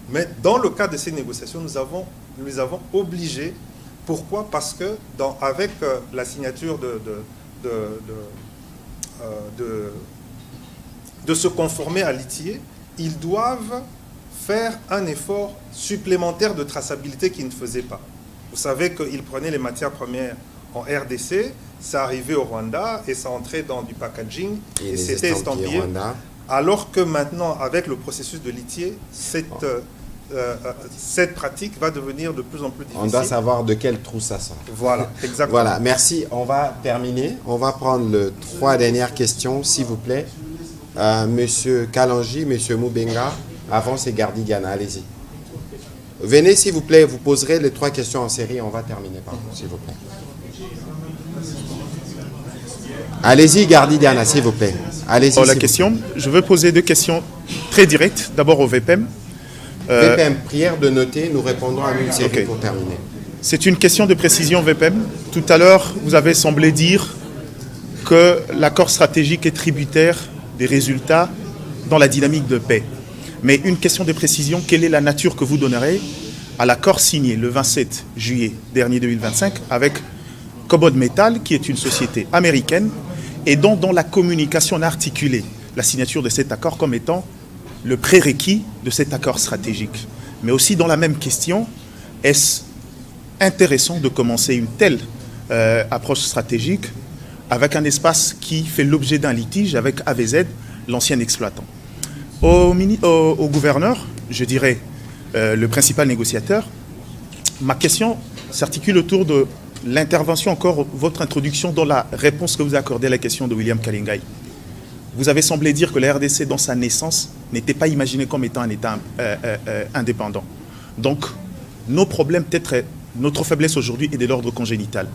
Mais dans le cadre de ces négociations, nous les avons obligés. Pourquoi? Parce que avec la signature de se conformer à l'ITIE, ils doivent faire un effort supplémentaire de traçabilité qu'ils ne faisaient pas. Vous savez qu'ils prenaient les matières premières en RDC, ça arrivait au Rwanda et ça entrait dans du packaging et c'était estampillé. Alors que maintenant, avec le processus de l'ITIE, cette pratique va devenir de plus en plus difficile. On doit savoir de quel trou ça sort. Voilà, exactement. Voilà, merci. On va terminer. On va prendre les 3 dernières questions, s'il vous plaît. Monsieur Kalanji, Monsieur Moubenga, avant c'est Gardigana, allez-y. Venez, s'il vous plaît, vous poserez les 3 questions en série. On va terminer par vous, s'il vous plaît. Allez-y, Gardigana, s'il vous plaît. Allez-y. La question, je veux poser 2 questions très directes. D'abord au VPM. VPM, prière de noter, nous répondrons à une série pour terminer. C'est une question de précision VPM. Tout à l'heure, vous avez semblé dire que l'accord stratégique est tributaire des résultats dans la dynamique de paix. Mais une question de précision, quelle est la nature que vous donnerez à l'accord signé le 27 juillet dernier 2025 avec Cobod Metal, qui est une société américaine, et dont dans la communication on a articulé la signature de cet accord comme étant le prérequis de cet accord stratégique. Mais aussi dans la même question, est-ce intéressant de commencer une telle approche stratégique avec un espace qui fait l'objet d'un litige avec AVZ, l'ancien exploitant? Au gouverneur, je dirais le principal négociateur, ma question s'articule autour de l'intervention, encore votre introduction dans la réponse que vous accordez à la question de William Kalingai. Vous avez semblé dire que la RDC, dans sa naissance, n'était pas imaginée comme étant un État indépendant. Donc, nos problèmes, peut-être notre faiblesse aujourd'hui est de l'ordre congénital.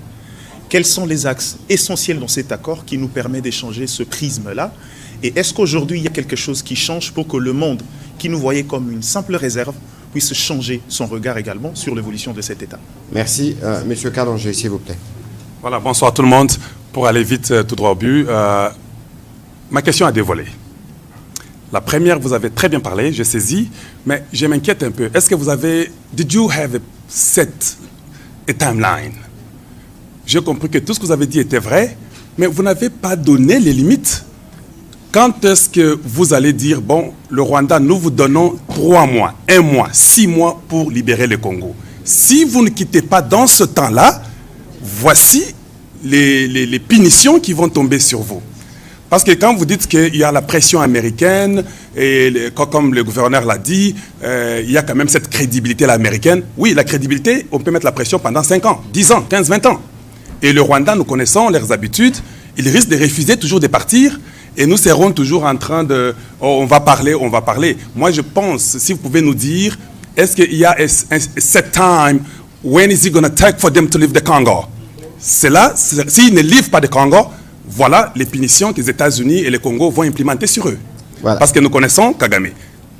Quels sont les axes essentiels dans cet accord qui nous permet d'échanger ce prisme-là? Et est-ce qu'aujourd'hui, il y a quelque chose qui change pour que le monde, qui nous voyait comme une simple réserve, puisse changer son regard également sur l'évolution de cet État? Merci. Monsieur Kalanji, s'il vous plaît. Voilà, bonsoir tout le monde. Pour aller vite, tout droit au but, ma question a 2 volets. La première, vous avez très bien parlé, j'ai saisi, mais je m'inquiète un peu. Est-ce que vous avez... Did you have a timeline? J'ai compris que tout ce que vous avez dit était vrai, mais vous n'avez pas donné les limites. Quand est-ce que vous allez dire, bon, le Rwanda, nous vous donnons 3 mois, 1 mois, 6 mois pour libérer le Congo? Si vous ne quittez pas dans ce temps-là, voici les punitions qui vont tomber sur vous. Parce que quand vous dites qu'il y a la pression américaine, et comme le gouverneur l'a dit, il y a quand même cette crédibilité américaine. Oui, la crédibilité, on peut mettre la pression pendant 5 ans, 10 ans, 15, 20 ans. Et le Rwanda, nous connaissons leurs habitudes, ils risquent de refuser toujours de partir, et nous serons toujours en train de... Oh, on va parler, on va parler. Moi, je pense, si vous pouvez nous dire, est-ce qu'il y a un set time, when is it going to take for them to leave the Congo? C'est là, s'ils ne livrent pas de Congo, voilà les punitions que les États-Unis et le Congo vont implémenter sur eux. Voilà. Parce que nous connaissons Kagame.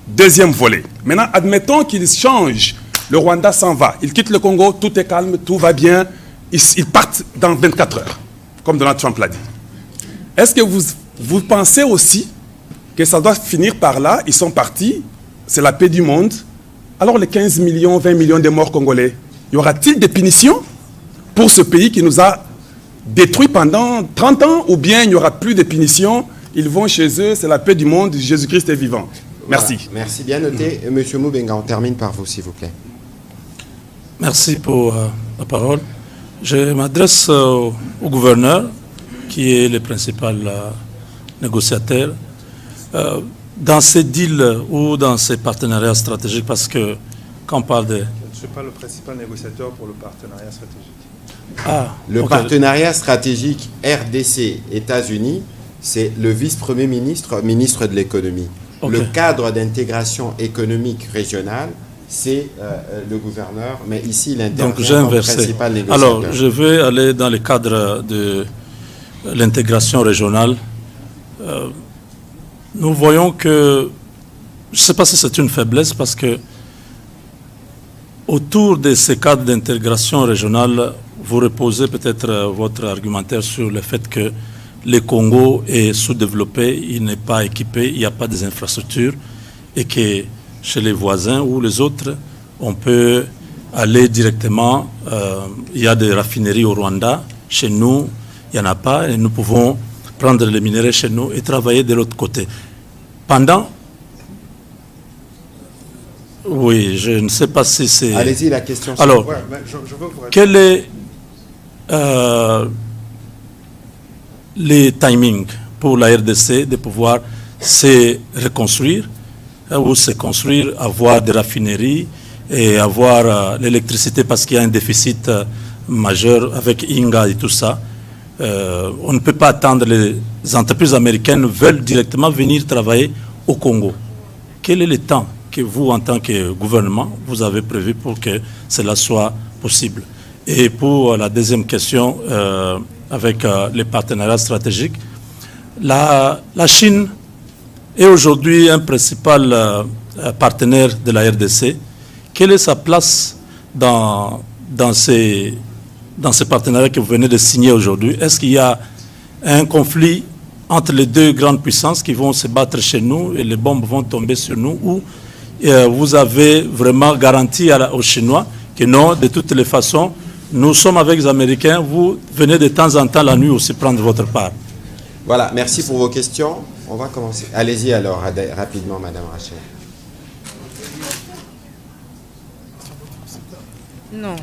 Deuxième volet. Maintenant, admettons qu'ils changent. Le Rwanda s'en va. Ils quittent le Congo, tout est calme, tout va bien. Ils partent dans 24 heures, comme Donald Trump l'a dit. Est-ce que vous pensez aussi que ça doit finir par là? Ils sont partis, c'est la paix du monde. Alors les 15 millions, 20 millions de morts congolais, y aura-t-il des punitions pour ce pays qui nous a détruits pendant 30 ans? Ou bien il n'y aura plus de punitions, ils vont chez eux, c'est la paix du monde, Jésus-Christ est vivant. Merci. Voilà. Merci, bien noté. Monsieur Moubenga, on termine par vous, s'il vous plaît. Merci pour la parole. Je m'adresse au gouverneur, qui est le principal négociateur. Dans ces deals ou dans ces partenariats stratégiques, parce que quand on parle de... Je ne suis pas le principal négociateur pour le partenariat stratégique. Ah, le partenariat stratégique RDC-États-Unis, c'est le vice-premier ministre, ministre de l'économie. Le cadre d'intégration économique régionale, c'est le gouverneur, mais ici, il intervient comme principal négociateur. Alors, je vais aller dans le cadre de l'intégration régionale. Nous voyons que, je ne sais pas si c'est une faiblesse, parce que autour de ces cadres d'intégration régionale, vous reposez peut-être votre argumentaire sur le fait que le Congo est sous-développé, il n'est pas équipé, il n'y a pas des infrastructures, et que chez les voisins ou les autres, on peut aller directement, il y a des raffineries au Rwanda, chez nous, il n'y en a pas, et nous pouvons prendre les minéraux chez nous et travailler de l'autre côté. Pendant... Oui, je ne sais pas si c'est... Allez-y, la question. Alors, quel est les timings pour la RDC de pouvoir se reconstruire, où se construire, avoir des raffineries et avoir l'électricité parce qu'il y a un déficit majeur avec Inga et tout ça. On ne peut pas attendre, les entreprises américaines veulent directement venir travailler au Congo. Quel est le temps que vous, en tant que gouvernement, vous avez prévu pour que cela soit possible? Et pour la deuxième question, avec les partenariats stratégiques, la Chine est aujourd'hui un principal partenaire de la RDC. Quelle est sa place dans ces partenariats que vous venez de signer aujourd'hui? Est-ce qu'il y a un conflit entre les deux grandes puissances qui vont se battre chez nous et les bombes vont tomber sur nous, ou vous avez vraiment garanti aux Chinois que non, de toutes les façons, nous sommes avec les Américains, vous venez de temps en temps la nuit aussi prendre votre part? Voilà, merci pour vos questions. On va commencer. Allez-y alors, rapidement, Madame Rachel. Non.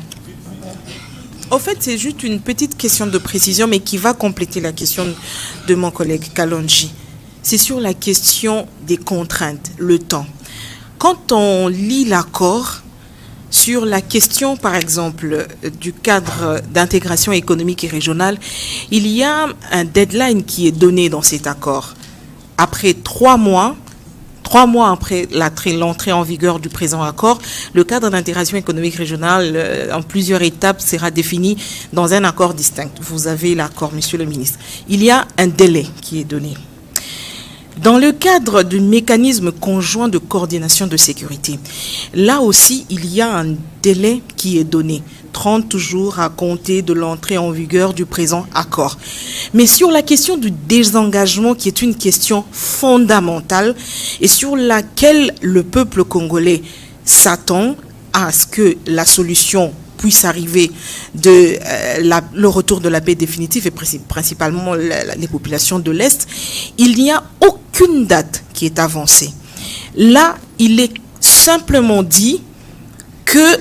Au fait, c'est juste une petite question de précision, mais qui va compléter la question de mon collègue Kalonji. C'est sur la question des contraintes, le temps. Quand on lit l'accord sur la question, par exemple, du cadre d'intégration économique et régionale, il y a un deadline qui est donné dans cet accord. Après 3 mois après l'entrée en vigueur du présent accord, le cadre d'intégration économique régionale en plusieurs étapes sera défini dans un accord distinct. Vous avez l'accord, Monsieur le ministre. Il y a un délai qui est donné. Dans le cadre du mécanisme conjoint de coordination de sécurité, là aussi, il y a un délai qui est donné, 30 jours à compter de l'entrée en vigueur du présent accord. Mais sur la question du désengagement, qui est une question fondamentale et sur laquelle le peuple congolais s'attend à ce que la solution puisse arriver de le retour de la paix définitive et principalement les populations de l'Est, il n'y a aucune date qui est avancée. Là, il est simplement dit que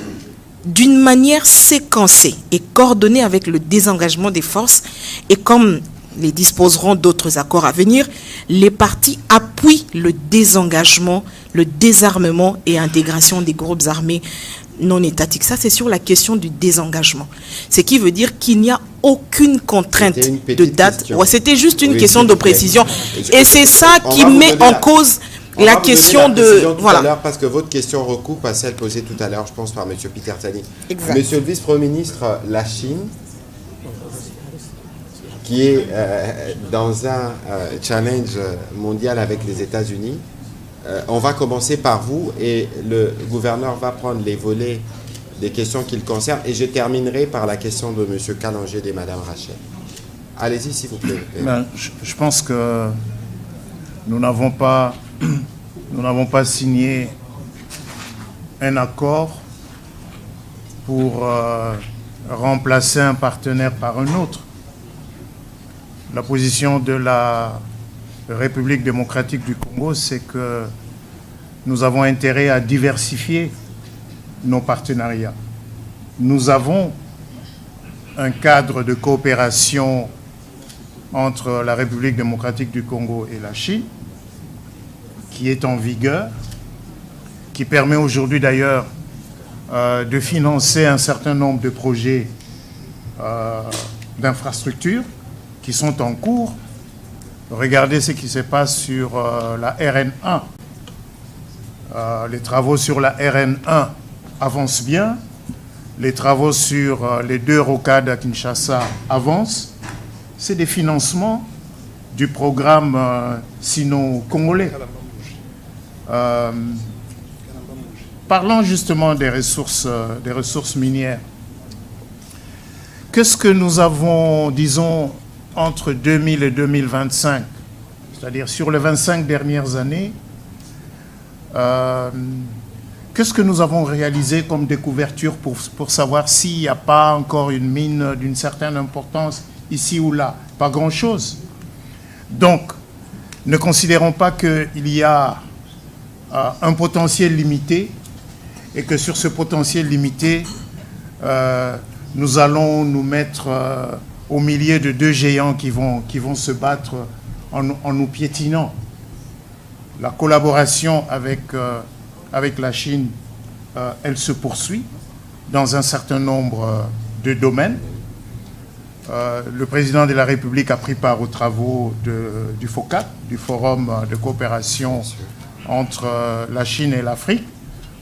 d'une manière séquencée et coordonnée avec le désengagement des forces, et comme les disposeront d'autres accords à venir, les partis appuient le désengagement, le désarmement et intégration des groupes armés non étatiques. Ça, c'est sur la question du désengagement. Ce qui veut dire qu'il n'y a aucune contrainte de date. Ouais, c'était juste une question de précision. Et c'est ça qui met en cause la question de... Voilà. Parce que votre question recoupe à celle posée tout à l'heure, je pense, par M. Peter Tsani. Monsieur le vice-premier ministre, la Chine, qui est dans un challenge mondial avec les États-Unis, on va commencer par vous et le gouverneur va prendre les volets des questions qui le concernent et je terminerai par la question de M. Kalonji et de Mme Rachel. Allez-y, s'il vous plaît. Je pense que nous n'avons pas signé un accord pour remplacer un partenaire par un autre. La position de la République démocratique du Congo, c'est que nous avons intérêt à diversifier nos partenariats. Nous avons un cadre de coopération entre la République démocratique du Congo et la Chine qui est en vigueur, qui permet aujourd'hui d'ailleurs de financer un certain nombre de projets d'infrastructures qui sont en cours. Regardez ce qui se passe sur la RN1. Les travaux sur la RN1 avancent bien. Les travaux sur les 2 rocades à Kinshasa avancent. C'est des financements du programme sino-congolais. Parlons justement des ressources minières. Qu'est-ce que nous avons, disons, entre 2000 et 2025, c'est-à-dire sur les 25 dernières années, qu'est-ce que nous avons réalisé comme découverture pour savoir s'il n'y a pas encore une mine d'une certaine importance ici ou là? Pas grand-chose. Donc, ne considérons pas qu'il y a un potentiel limité et que sur ce potentiel limité, nous allons nous mettre au milieu de 2 géants qui vont se battre en nous piétinant. La collaboration avec la Chine, elle se poursuit dans un certain nombre de domaines. Le président de la République a pris part aux travaux du FOCAC, du Forum de coopération entre la Chine et l'Afrique.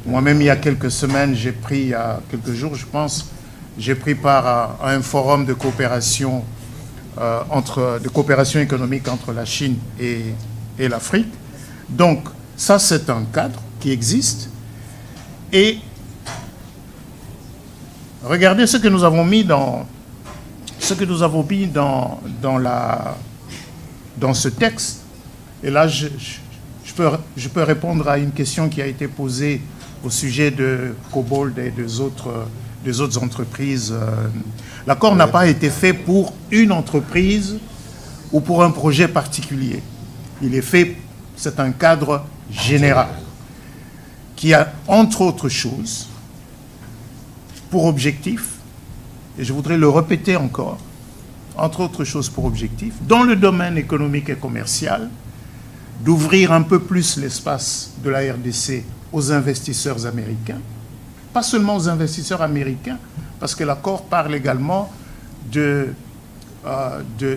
Moi-même, il y a quelques semaines, il y a quelques jours, je pense, j'ai pris part à un forum de coopération, économique entre la Chine et l'Afrique. Donc, ça, c'est un cadre qui existe. Et regardez ce que nous avons mis dans ce texte. Et là, je peux répondre à une question qui a été posée au sujet de Cobalt et des autres entreprises. L'accord n'a pas été fait pour une entreprise ou pour un projet particulier. Il est fait, c'est un cadre général qui a, entre autres choses, pour objectif, et je voudrais le répéter encore, entre autres choses pour objectif, dans le domaine économique et commercial, d'ouvrir un peu plus l'espace de la RDC aux investisseurs américains, pas seulement aux investisseurs américains, parce que l'accord parle également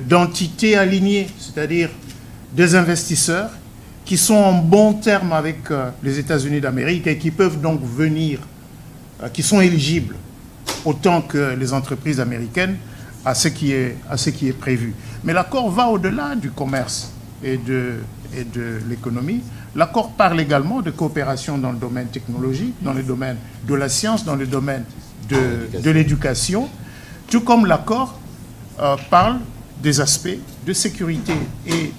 d'entités alignées, c'est-à-dire des investisseurs qui sont en bon terme avec les États-Unis d'Amérique et qui peuvent donc venir, qui sont éligibles autant que les entreprises américaines à ce qui est prévu. Mais l'accord va au-delà du commerce et de l'économie. L'accord parle également de coopération dans le domaine technologique, dans le domaine de la science, dans le domaine de l'éducation, tout comme l'accord parle des aspects de sécurité et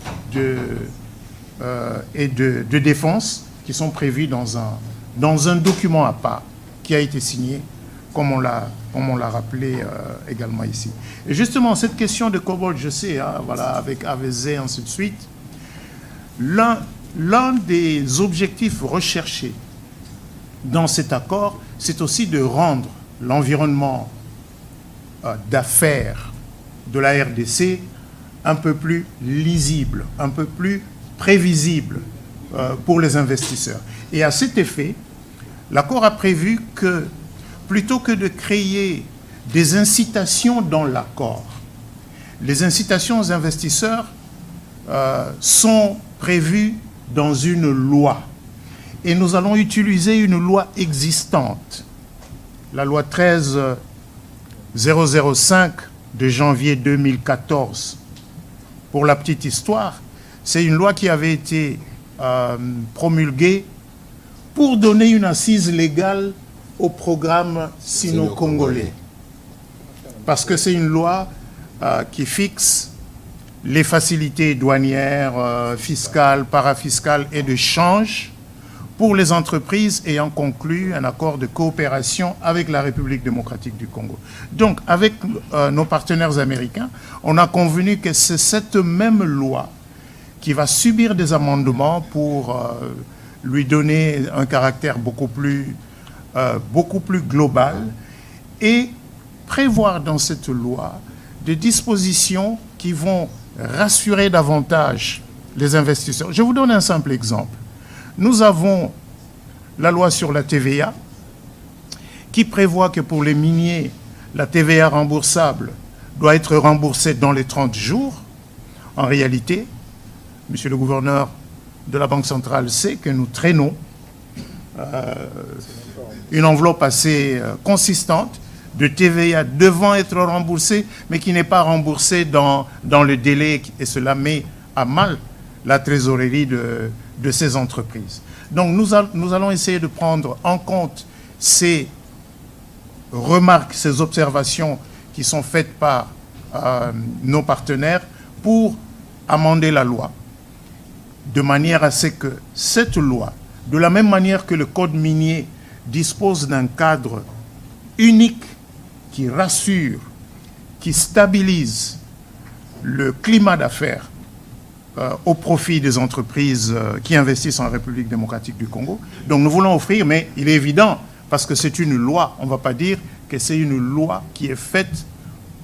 de défense qui sont prévus dans un document à part qui a été signé, comme on l'a rappelé également ici. Et justement, cette question de Cobalt, je sais, voilà, avec AVZ et ainsi de suite, l'un des objectifs recherchés dans cet accord, c'est aussi de rendre l'environnement d'affaires de la RDC un peu plus lisible, un peu plus prévisible pour les investisseurs. Et à cet effet, l'accord a prévu que, plutôt que de créer des incitations dans l'accord, les incitations aux investisseurs sont prévues dans une loi. Et nous allons utiliser une loi existante, la loi 13-005 de janvier 2014. Pour la petite histoire, c'est une loi qui avait été promulguée pour donner une assise légale au programme sino-congolais. Parce que c'est une loi qui fixe les facilités douanières, fiscales, parafiscales et de change pour les entreprises ayant conclu un accord de coopération avec la République démocratique du Congo. Donc, avec nos partenaires américains, on a convenu que c'est cette même loi qui va subir des amendements pour lui donner un caractère beaucoup plus global et prévoir dans cette loi des dispositions qui vont rassurer davantage les investisseurs. Je vous donne un simple exemple. Nous avons la loi sur la TVA qui prévoit que pour les miniers, la TVA remboursable doit être remboursée dans les 30 jours. En réalité, monsieur le gouverneur de la Banque centrale sait que nous traînons une enveloppe assez consistante de TVA devant être remboursée, mais qui n'est pas remboursée dans le délai, et cela met à mal la trésorerie de ces entreprises. Donc nous allons essayer de prendre en compte ces remarques, ces observations qui sont faites par nos partenaires pour amender la loi, de manière à ce que cette loi, de la même manière que le Code minier dispose d'un cadre unique qui rassure, qui stabilise le climat d'affaires au profit des entreprises qui investissent en République démocratique du Congo. Donc nous voulons offrir, mais il est évident, parce que c'est une loi, on ne va pas dire que c'est une loi qui est faite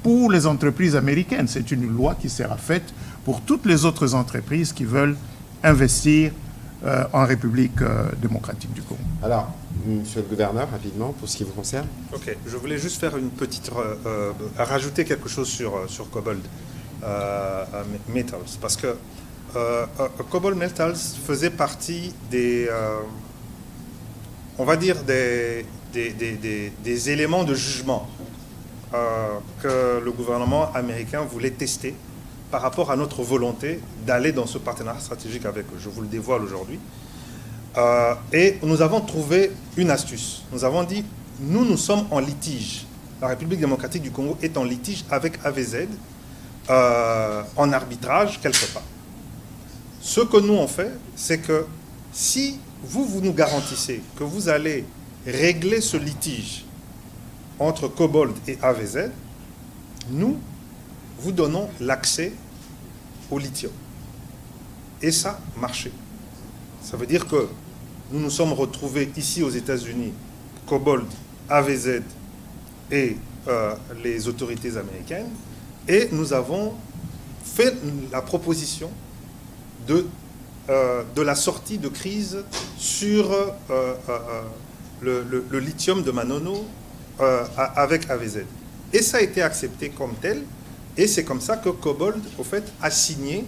pour les entreprises américaines. C'est une loi qui sera faite pour toutes les autres entreprises qui veulent investir en République démocratique du Congo. Alors, monsieur le gouverneur, rapidement, pour ce qui vous concerne. Ok, je voulais juste faire une petite... rajouter quelque chose sur Cobalt Metals, parce que Cobalt Metals faisait partie des... on va dire des éléments de jugement que le gouvernement américain voulait tester par rapport à notre volonté d'aller dans ce partenariat stratégique avec eux. Je vous le dévoile aujourd'hui. Et nous avons trouvé une astuce. Nous avons dit, nous sommes en litige. La République démocratique du Congo est en litige avec AVZ, en arbitrage quelque part. Ce que nous on fait, c'est que si vous nous garantissez que vous allez régler ce litige entre Cobalt et AVZ, nous vous donnons l'accès au lithium. Et ça marchait. Ça veut dire que nous nous sommes retrouvés ici aux États-Unis, Cobalt, AVZ et les autorités américaines, et nous avons fait la proposition de la sortie de crise sur le lithium de Manono avec AVZ. Et ça a été accepté comme tel, et c'est comme ça que Cobalt, au fait, a signé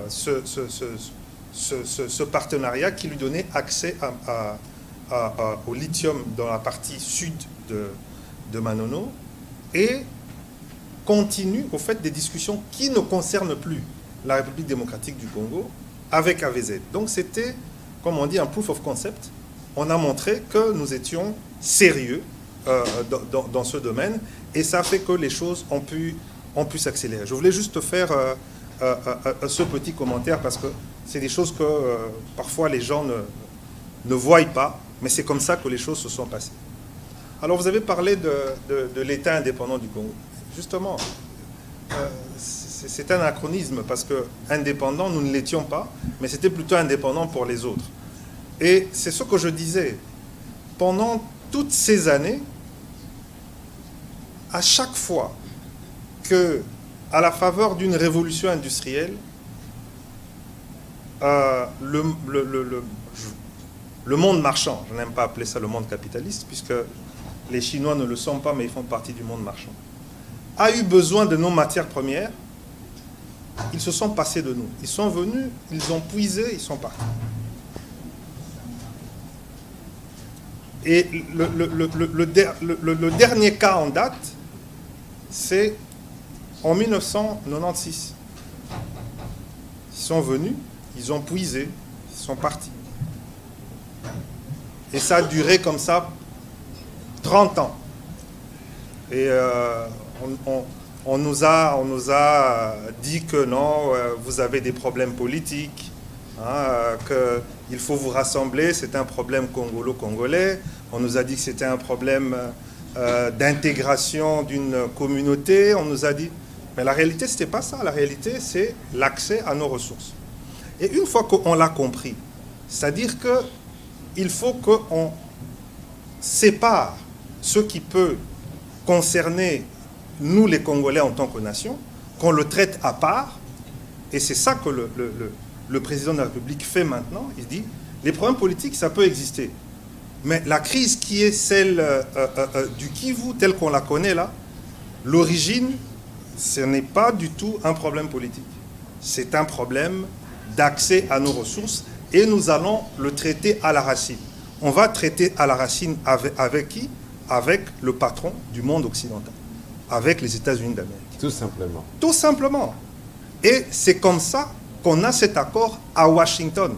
ce partenariat qui lui donnait accès au lithium dans la partie sud de Manono, et continue, au fait, des discussions qui ne concernent plus la République démocratique du Congo avec AVZ. Donc c'était, comme on dit, un proof of concept. On a montré que nous étions sérieux dans ce domaine, et ça fait que les choses ont pu s'accélérer. Je voulais juste faire ce petit commentaire parce que c'est des choses que parfois les gens ne voient pas, mais c'est comme ça que les choses se sont passées. Alors vous avez parlé de l'État indépendant du Congo. Justement, c'est un anachronisme parce que indépendant, nous ne l'étions pas, mais c'était plutôt indépendant pour les autres. Et c'est ce que je disais. Pendant toutes ces années, à chaque fois que, à la faveur d'une révolution industrielle, le monde marchand, je n'aime pas appeler ça le monde capitaliste, puisque les Chinois ne le sont pas, mais ils font partie du monde marchand, a eu besoin de nos matières premières, ils se sont passés de nous. Ils sont venus, ils ont puisé, ils sont partis. Et le dernier cas en date, c'est en 1996. Ils sont venus, ils ont puisé, ils sont partis. Et ça a duré comme ça 30 ans. Et on nous a dit que non, vous avez des problèmes politiques, hein, qu'il faut vous rassembler, c'est un problème congolo-congolais. On nous a dit que c'était un problème d'intégration d'une communauté. On nous a dit... Mais la réalité, ce n'était pas ça. La réalité, c'est l'accès à nos ressources. Et une fois qu'on l'a compris, c'est-à-dire qu'il faut qu'on sépare ce qui peut concerner nous, les Congolais, en tant que nation, qu'on le traite à part. Et c'est ça que le président de la République fait maintenant. Il dit, les problèmes politiques, ça peut exister. Mais la crise qui est celle du Kivu, telle qu'on la connaît là, l'origine, ce n'est pas du tout un problème politique. C'est un problème d'accès à nos ressources, et nous allons le traiter à la racine. On va traiter à la racine avec qui? Avec le patron du monde occidental, avec les États-Unis d'Amérique. Tout simplement. Tout simplement. Et c'est comme ça qu'on a cet accord à Washington.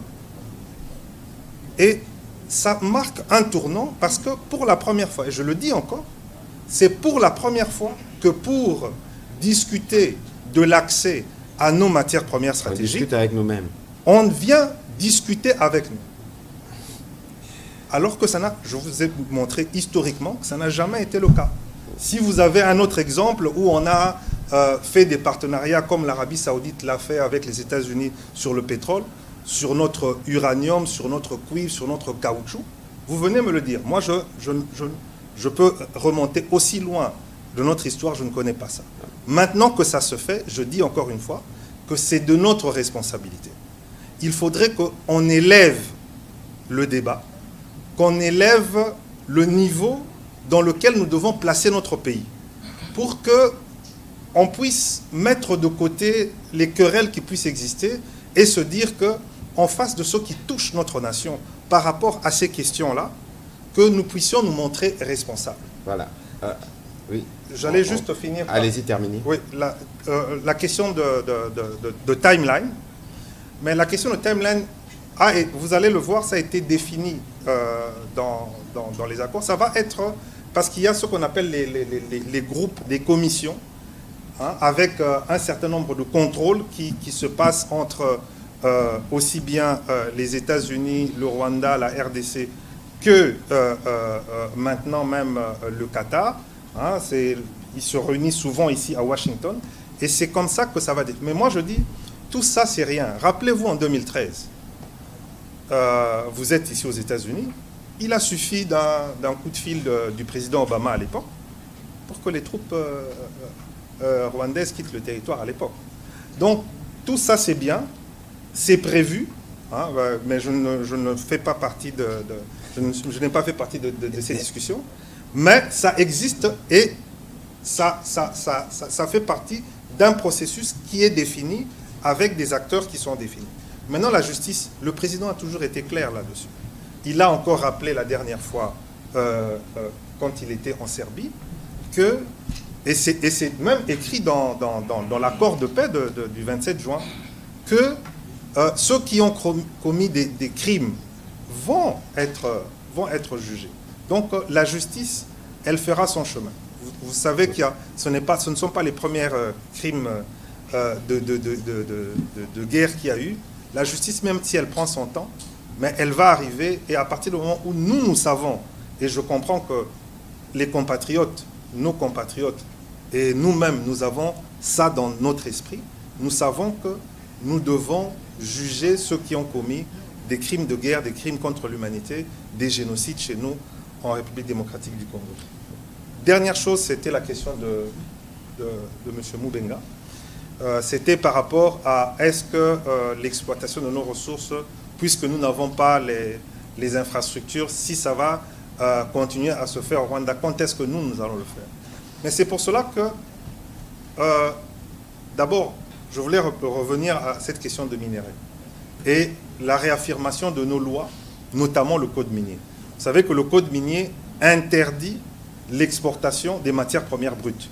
Et ça marque un tournant parce que pour la première fois, et je le dis encore, c'est pour la première fois que pour discuter de l'accès à nos matières premières stratégiques, on discute avec nous-mêmes. On vient discuter avec nous. Alors que ça n'a, je vous ai montré historiquement que ça n'a jamais été le cas. Si vous avez un autre exemple où on a fait des partenariats comme l'Arabie Saoudite l'a fait avec les États-Unis sur le pétrole, sur notre uranium, sur notre cuivre, sur notre caoutchouc, vous venez me le dire. Moi, je peux remonter aussi loin de notre histoire, je ne connais pas ça. Maintenant que ça se fait, je dis encore une fois que c'est de notre responsabilité. il faudrait qu'on élève le débat, qu'on élève le niveau dans lequel nous devons placer notre pays, pour qu'on puisse mettre de côté les querelles qui puissent exister et se dire qu'en face de ce qui touche notre nation par rapport à ces questions-là, que nous puissions nous montrer responsables. Voilà. Oui. J'allais juste finir. Allez-y, terminez. Oui, la question de timeline. Mais la question de timeline, et vous allez le voir, ça a été défini dans les accords. Ça va être, parce qu'il y a ce qu'on appelle les groupes, des commissions, hein, avec un certain nombre de contrôles qui se passent entre aussi bien les États-Unis, le Rwanda, la RDC, que maintenant même le Qatar. Hein, ils se réunissent souvent ici à Washington. Et c'est comme ça que ça va. Mais moi, je dis, tout ça, c'est rien. Rappelez-vous, en 2013, vous êtes ici aux États-Unis. Il a suffi d'un coup de fil du président Obama à l'époque pour que les troupes rwandaises quittent le territoire à l'époque. Donc, tout ça, c'est bien. C'est prévu. Hein, mais je ne fais pas partie je n'ai pas fait partie de ces discussions. Mais ça existe et ça fait partie d'un processus qui est défini avec des acteurs qui sont définis. Maintenant, la justice, le président a toujours été clair là-dessus. Il a encore rappelé la dernière fois, quand il était en Serbie, et c'est même écrit dans l'accord de paix du 27 juin, que ceux qui ont commis des crimes vont être jugés. Donc la justice, elle fera son chemin. Vous savez que ce ne sont pas les premiers crimes de guerre qu'il y a eu. La justice, même si elle prend son temps, mais elle va arriver, et à partir du moment où nous savons, et je comprends que les compatriotes, nos compatriotes, et nous-mêmes, nous avons ça dans notre esprit, nous savons que nous devons juger ceux qui ont commis des crimes de guerre, des crimes contre l'humanité, des génocides chez nous en République démocratique du Congo. Dernière chose, c'était la question de M. Moubenga. C'était par rapport à est-ce que l'exploitation de nos ressources, puisque nous n'avons pas les infrastructures, si ça va continuer à se faire au Rwanda, quand est-ce que nous allons le faire? Mais c'est pour cela que, d'abord, je voulais revenir à cette question de minerais et la réaffirmation de nos lois, notamment le code minier. Vous savez que le code minier interdit l'exportation des matières premières brutes.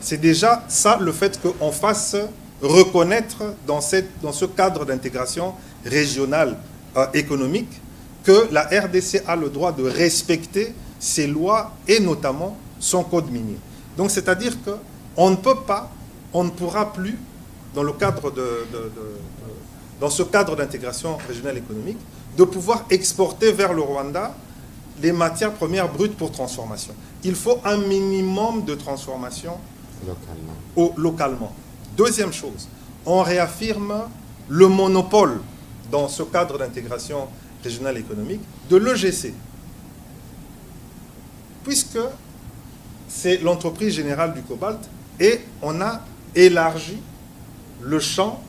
C'est déjà ça, le fait qu'on fasse reconnaître dans ce cadre d'intégration régionale économique que la RDC a le droit de respecter ses lois et notamment son code minier. Donc c'est-à-dire qu'on ne peut pas, on ne pourra plus, dans le cadre dans ce cadre d'intégration régionale économique, de pouvoir exporter vers le Rwanda les matières premières brutes pour transformation. Il faut un minimum de transformation localement. Deuxième chose, on réaffirme le monopole dans ce cadre d'intégration régionale économique de l'EGC, puisque c'est l'entreprise générale du cobalt et on a élargi le champ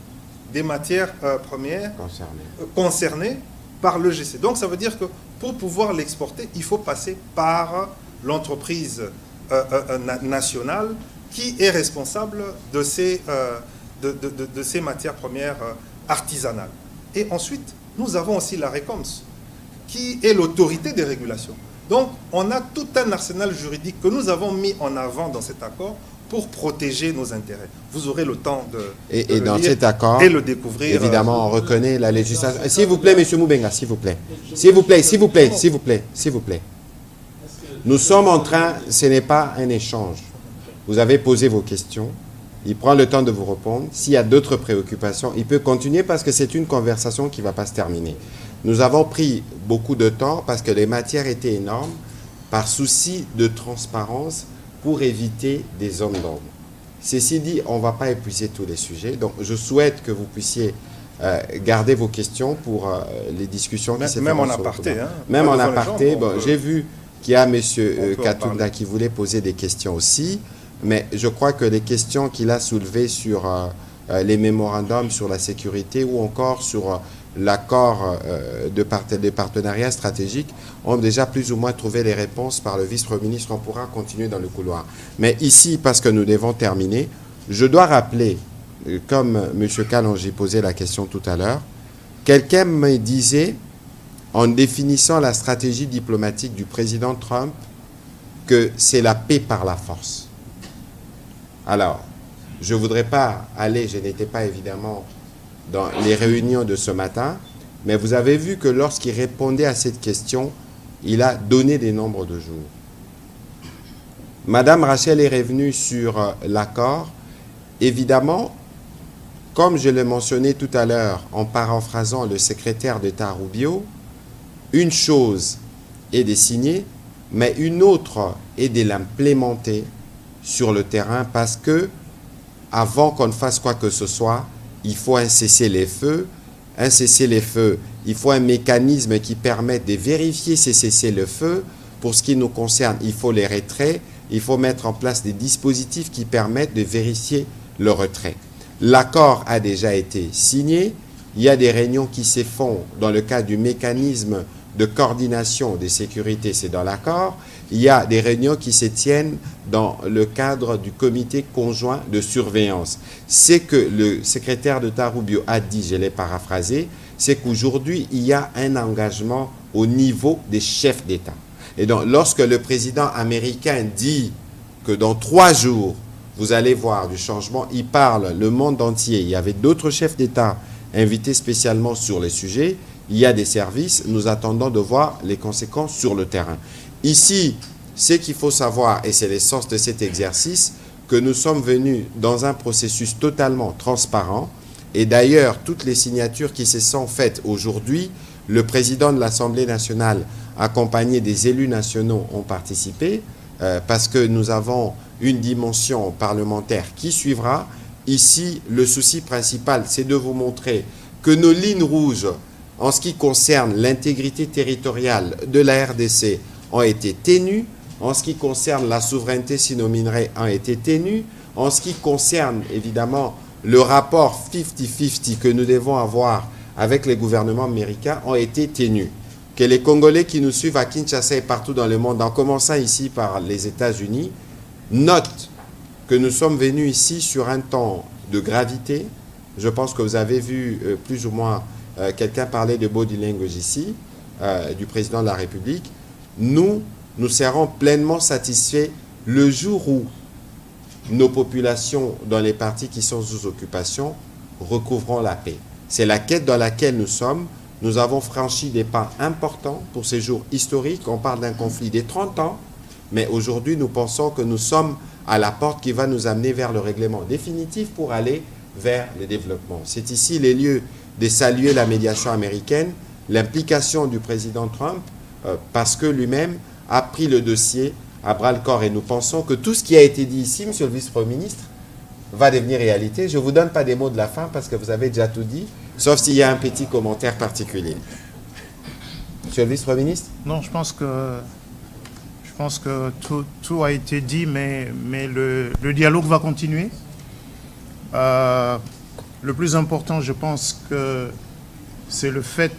des matières premières concernées par l'EGC. Donc ça veut dire que pour pouvoir l'exporter, il faut passer par l'entreprise nationale qui est responsable de ces matières premières artisanales. Et ensuite, nous avons aussi la RECOMS, qui est l'autorité des régulations. Donc, on a tout un arsenal juridique que nous avons mis en avant dans cet accord pour protéger nos intérêts. Vous aurez le temps de et le dans lire cet accord, et le découvrir. Évidemment, on reconnaît la législation. S'il vous plaît, M. Moubenga, s'il vous plaît. S'il vous plaît, s'il vous plaît, s'il vous plaît, s'il vous plaît. Nous sommes en train, ce n'est pas un échange. Vous avez posé vos questions. Il prend le temps de vous répondre. S'il y a d'autres préoccupations, il peut continuer parce que c'est une conversation qui ne va pas se terminer. Nous avons pris beaucoup de temps parce que les matières étaient énormes, par souci de transparence pour éviter des zones d'ombre. Ceci dit, on ne va pas épuiser tous les sujets. Donc, je souhaite que vous puissiez garder vos questions pour les discussions qui s'étaient Même en aparté. Hein, même en aparté. Bon, j'ai vu qu'il y a M. Katunda qui voulait poser des questions aussi. Mais je crois que les questions qu'il a soulevées sur les mémorandums sur la sécurité ou encore sur l'accord de partenariat stratégique ont déjà plus ou moins trouvé les réponses par le vice-premier ministre. On pourra continuer dans le couloir. Mais ici, parce que nous devons terminer, je dois rappeler, comme M. Kalonji posait la question tout à l'heure, quelqu'un me disait, en définissant la stratégie diplomatique du président Trump, que c'est la paix par la force. Alors, je ne voudrais pas aller, je n'étais pas évidemment dans les réunions de ce matin, mais vous avez vu que lorsqu'il répondait à cette question, il a donné des nombres de jours. Madame Rachel est revenue sur l'accord. Évidemment, comme je l'ai mentionné tout à l'heure en paraphrasant le secrétaire d'État Rubio, une chose est de signer, mais une autre est de l'implémenter sur le terrain parce que, avant qu'on ne fasse quoi que ce soit, il faut un cessez-le-feu. Un cessez-le-feu, il faut un mécanisme qui permette de vérifier ces cessez-le-feu. Pour ce qui nous concerne, il faut les retraits. Il faut mettre en place des dispositifs qui permettent de vérifier le retrait. L'accord a déjà été signé. Il y a des réunions qui se font dans le cadre du mécanisme de coordination des sécurités, c'est dans l'accord. Il y a des réunions qui se tiennent dans le cadre du comité conjoint de surveillance. C'est que le secrétaire d'État Rubio a dit, je l'ai paraphrasé, c'est qu'aujourd'hui, il y a un engagement au niveau des chefs d'État. Et donc, lorsque le président américain dit que dans 3 jours, vous allez voir du changement, il parle le monde entier. Il y avait d'autres chefs d'État invités spécialement sur les sujets. Il y a des services, nous attendons de voir les conséquences sur le terrain. Ici, ce qu'il faut savoir, et c'est l'essence de cet exercice, que nous sommes venus dans un processus totalement transparent. Et d'ailleurs, toutes les signatures qui se sont faites aujourd'hui, le président de l'Assemblée nationale, accompagné des élus nationaux, ont participé, parce que nous avons une dimension parlementaire qui suivra. Ici, le souci principal, c'est de vous montrer que nos lignes rouges, en ce qui concerne l'intégrité territoriale de la RDC, ont été tenues. En ce qui concerne la souveraineté sino-minerais, ont été tenues. En ce qui concerne, évidemment, le rapport 50-50 que nous devons avoir avec les gouvernements américains, ont été tenus. Que les Congolais qui nous suivent à Kinshasa et partout dans le monde, en commençant ici par les États-Unis, notent que nous sommes venus ici sur un temps de gravité. Je pense que vous avez vu plus ou moins quelqu'un parler de body language ici, du président de la République. Nous serons pleinement satisfaits le jour où nos populations dans les partis qui sont sous occupation recouvreront la paix. C'est la quête dans laquelle nous sommes. Nous avons franchi des pas importants pour ces jours historiques. On parle d'un conflit des 30 ans, mais aujourd'hui, nous pensons que nous sommes à la porte qui va nous amener vers le règlement définitif pour aller vers le développement. C'est ici les lieux de saluer la médiation américaine, l'implication du président Trump, parce que lui-même a pris le dossier à bras-le-corps. Et nous pensons que tout ce qui a été dit ici, monsieur le vice-premier ministre, va devenir réalité. Je ne vous donne pas des mots de la fin parce que vous avez déjà tout dit, sauf s'il y a un petit commentaire particulier. Monsieur le vice-premier ministre? Non, je pense que tout a été dit, mais le dialogue va continuer. Le plus important, je pense que c'est le fait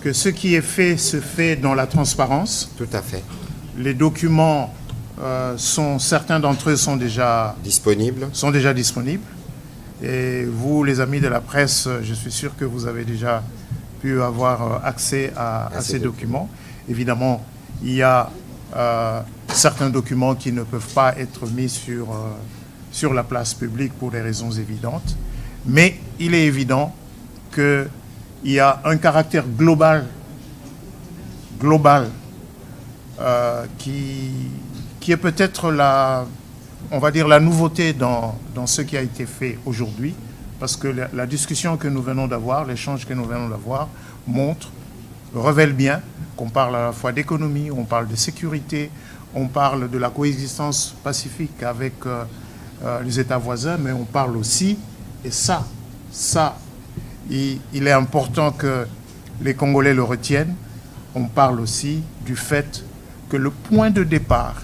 que ce qui est fait se fait dans la transparence. Tout à fait. Les documents, certains d'entre eux sont déjà disponibles. Et vous, les amis de la presse, je suis sûr que vous avez déjà pu avoir accès à ces documents. Évidemment, il y a certains documents qui ne peuvent pas être mis sur la place publique pour des raisons évidentes. Mais il est évident qu'il y a un caractère global qui est peut-être la nouveauté dans ce qui a été fait aujourd'hui, parce que la discussion que nous venons d'avoir, l'échange que nous venons d'avoir, révèle bien qu'on parle à la fois d'économie, on parle de sécurité, on parle de la coexistence pacifique avec les États voisins, mais on parle aussi, et ça, il est important que les Congolais le retiennent, on parle aussi du fait que le point de départ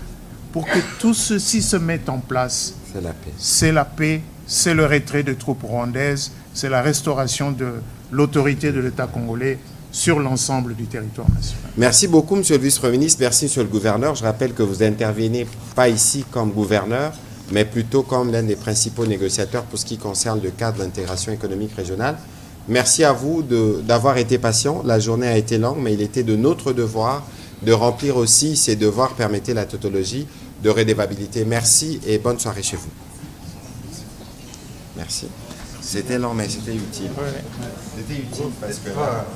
pour que tout ceci se mette en place, c'est la paix. C'est la paix c'est le retrait des troupes rwandaises, c'est la restauration de l'autorité de l'État congolais sur l'ensemble du territoire national. Merci beaucoup, Monsieur le Vice-Premier ministre. Merci, Monsieur le Gouverneur. Je rappelle que vous intervenez pas ici comme gouverneur, mais plutôt comme l'un des principaux négociateurs pour ce qui concerne le cadre d'intégration économique régionale. Merci à vous d'avoir été patient. La journée a été longue, mais il était de notre devoir de remplir aussi ces devoirs, permettez la tautologie, de redevabilité. Merci et bonne soirée chez vous. Merci. C'était long, mais c'était utile. C'était utile parce que là,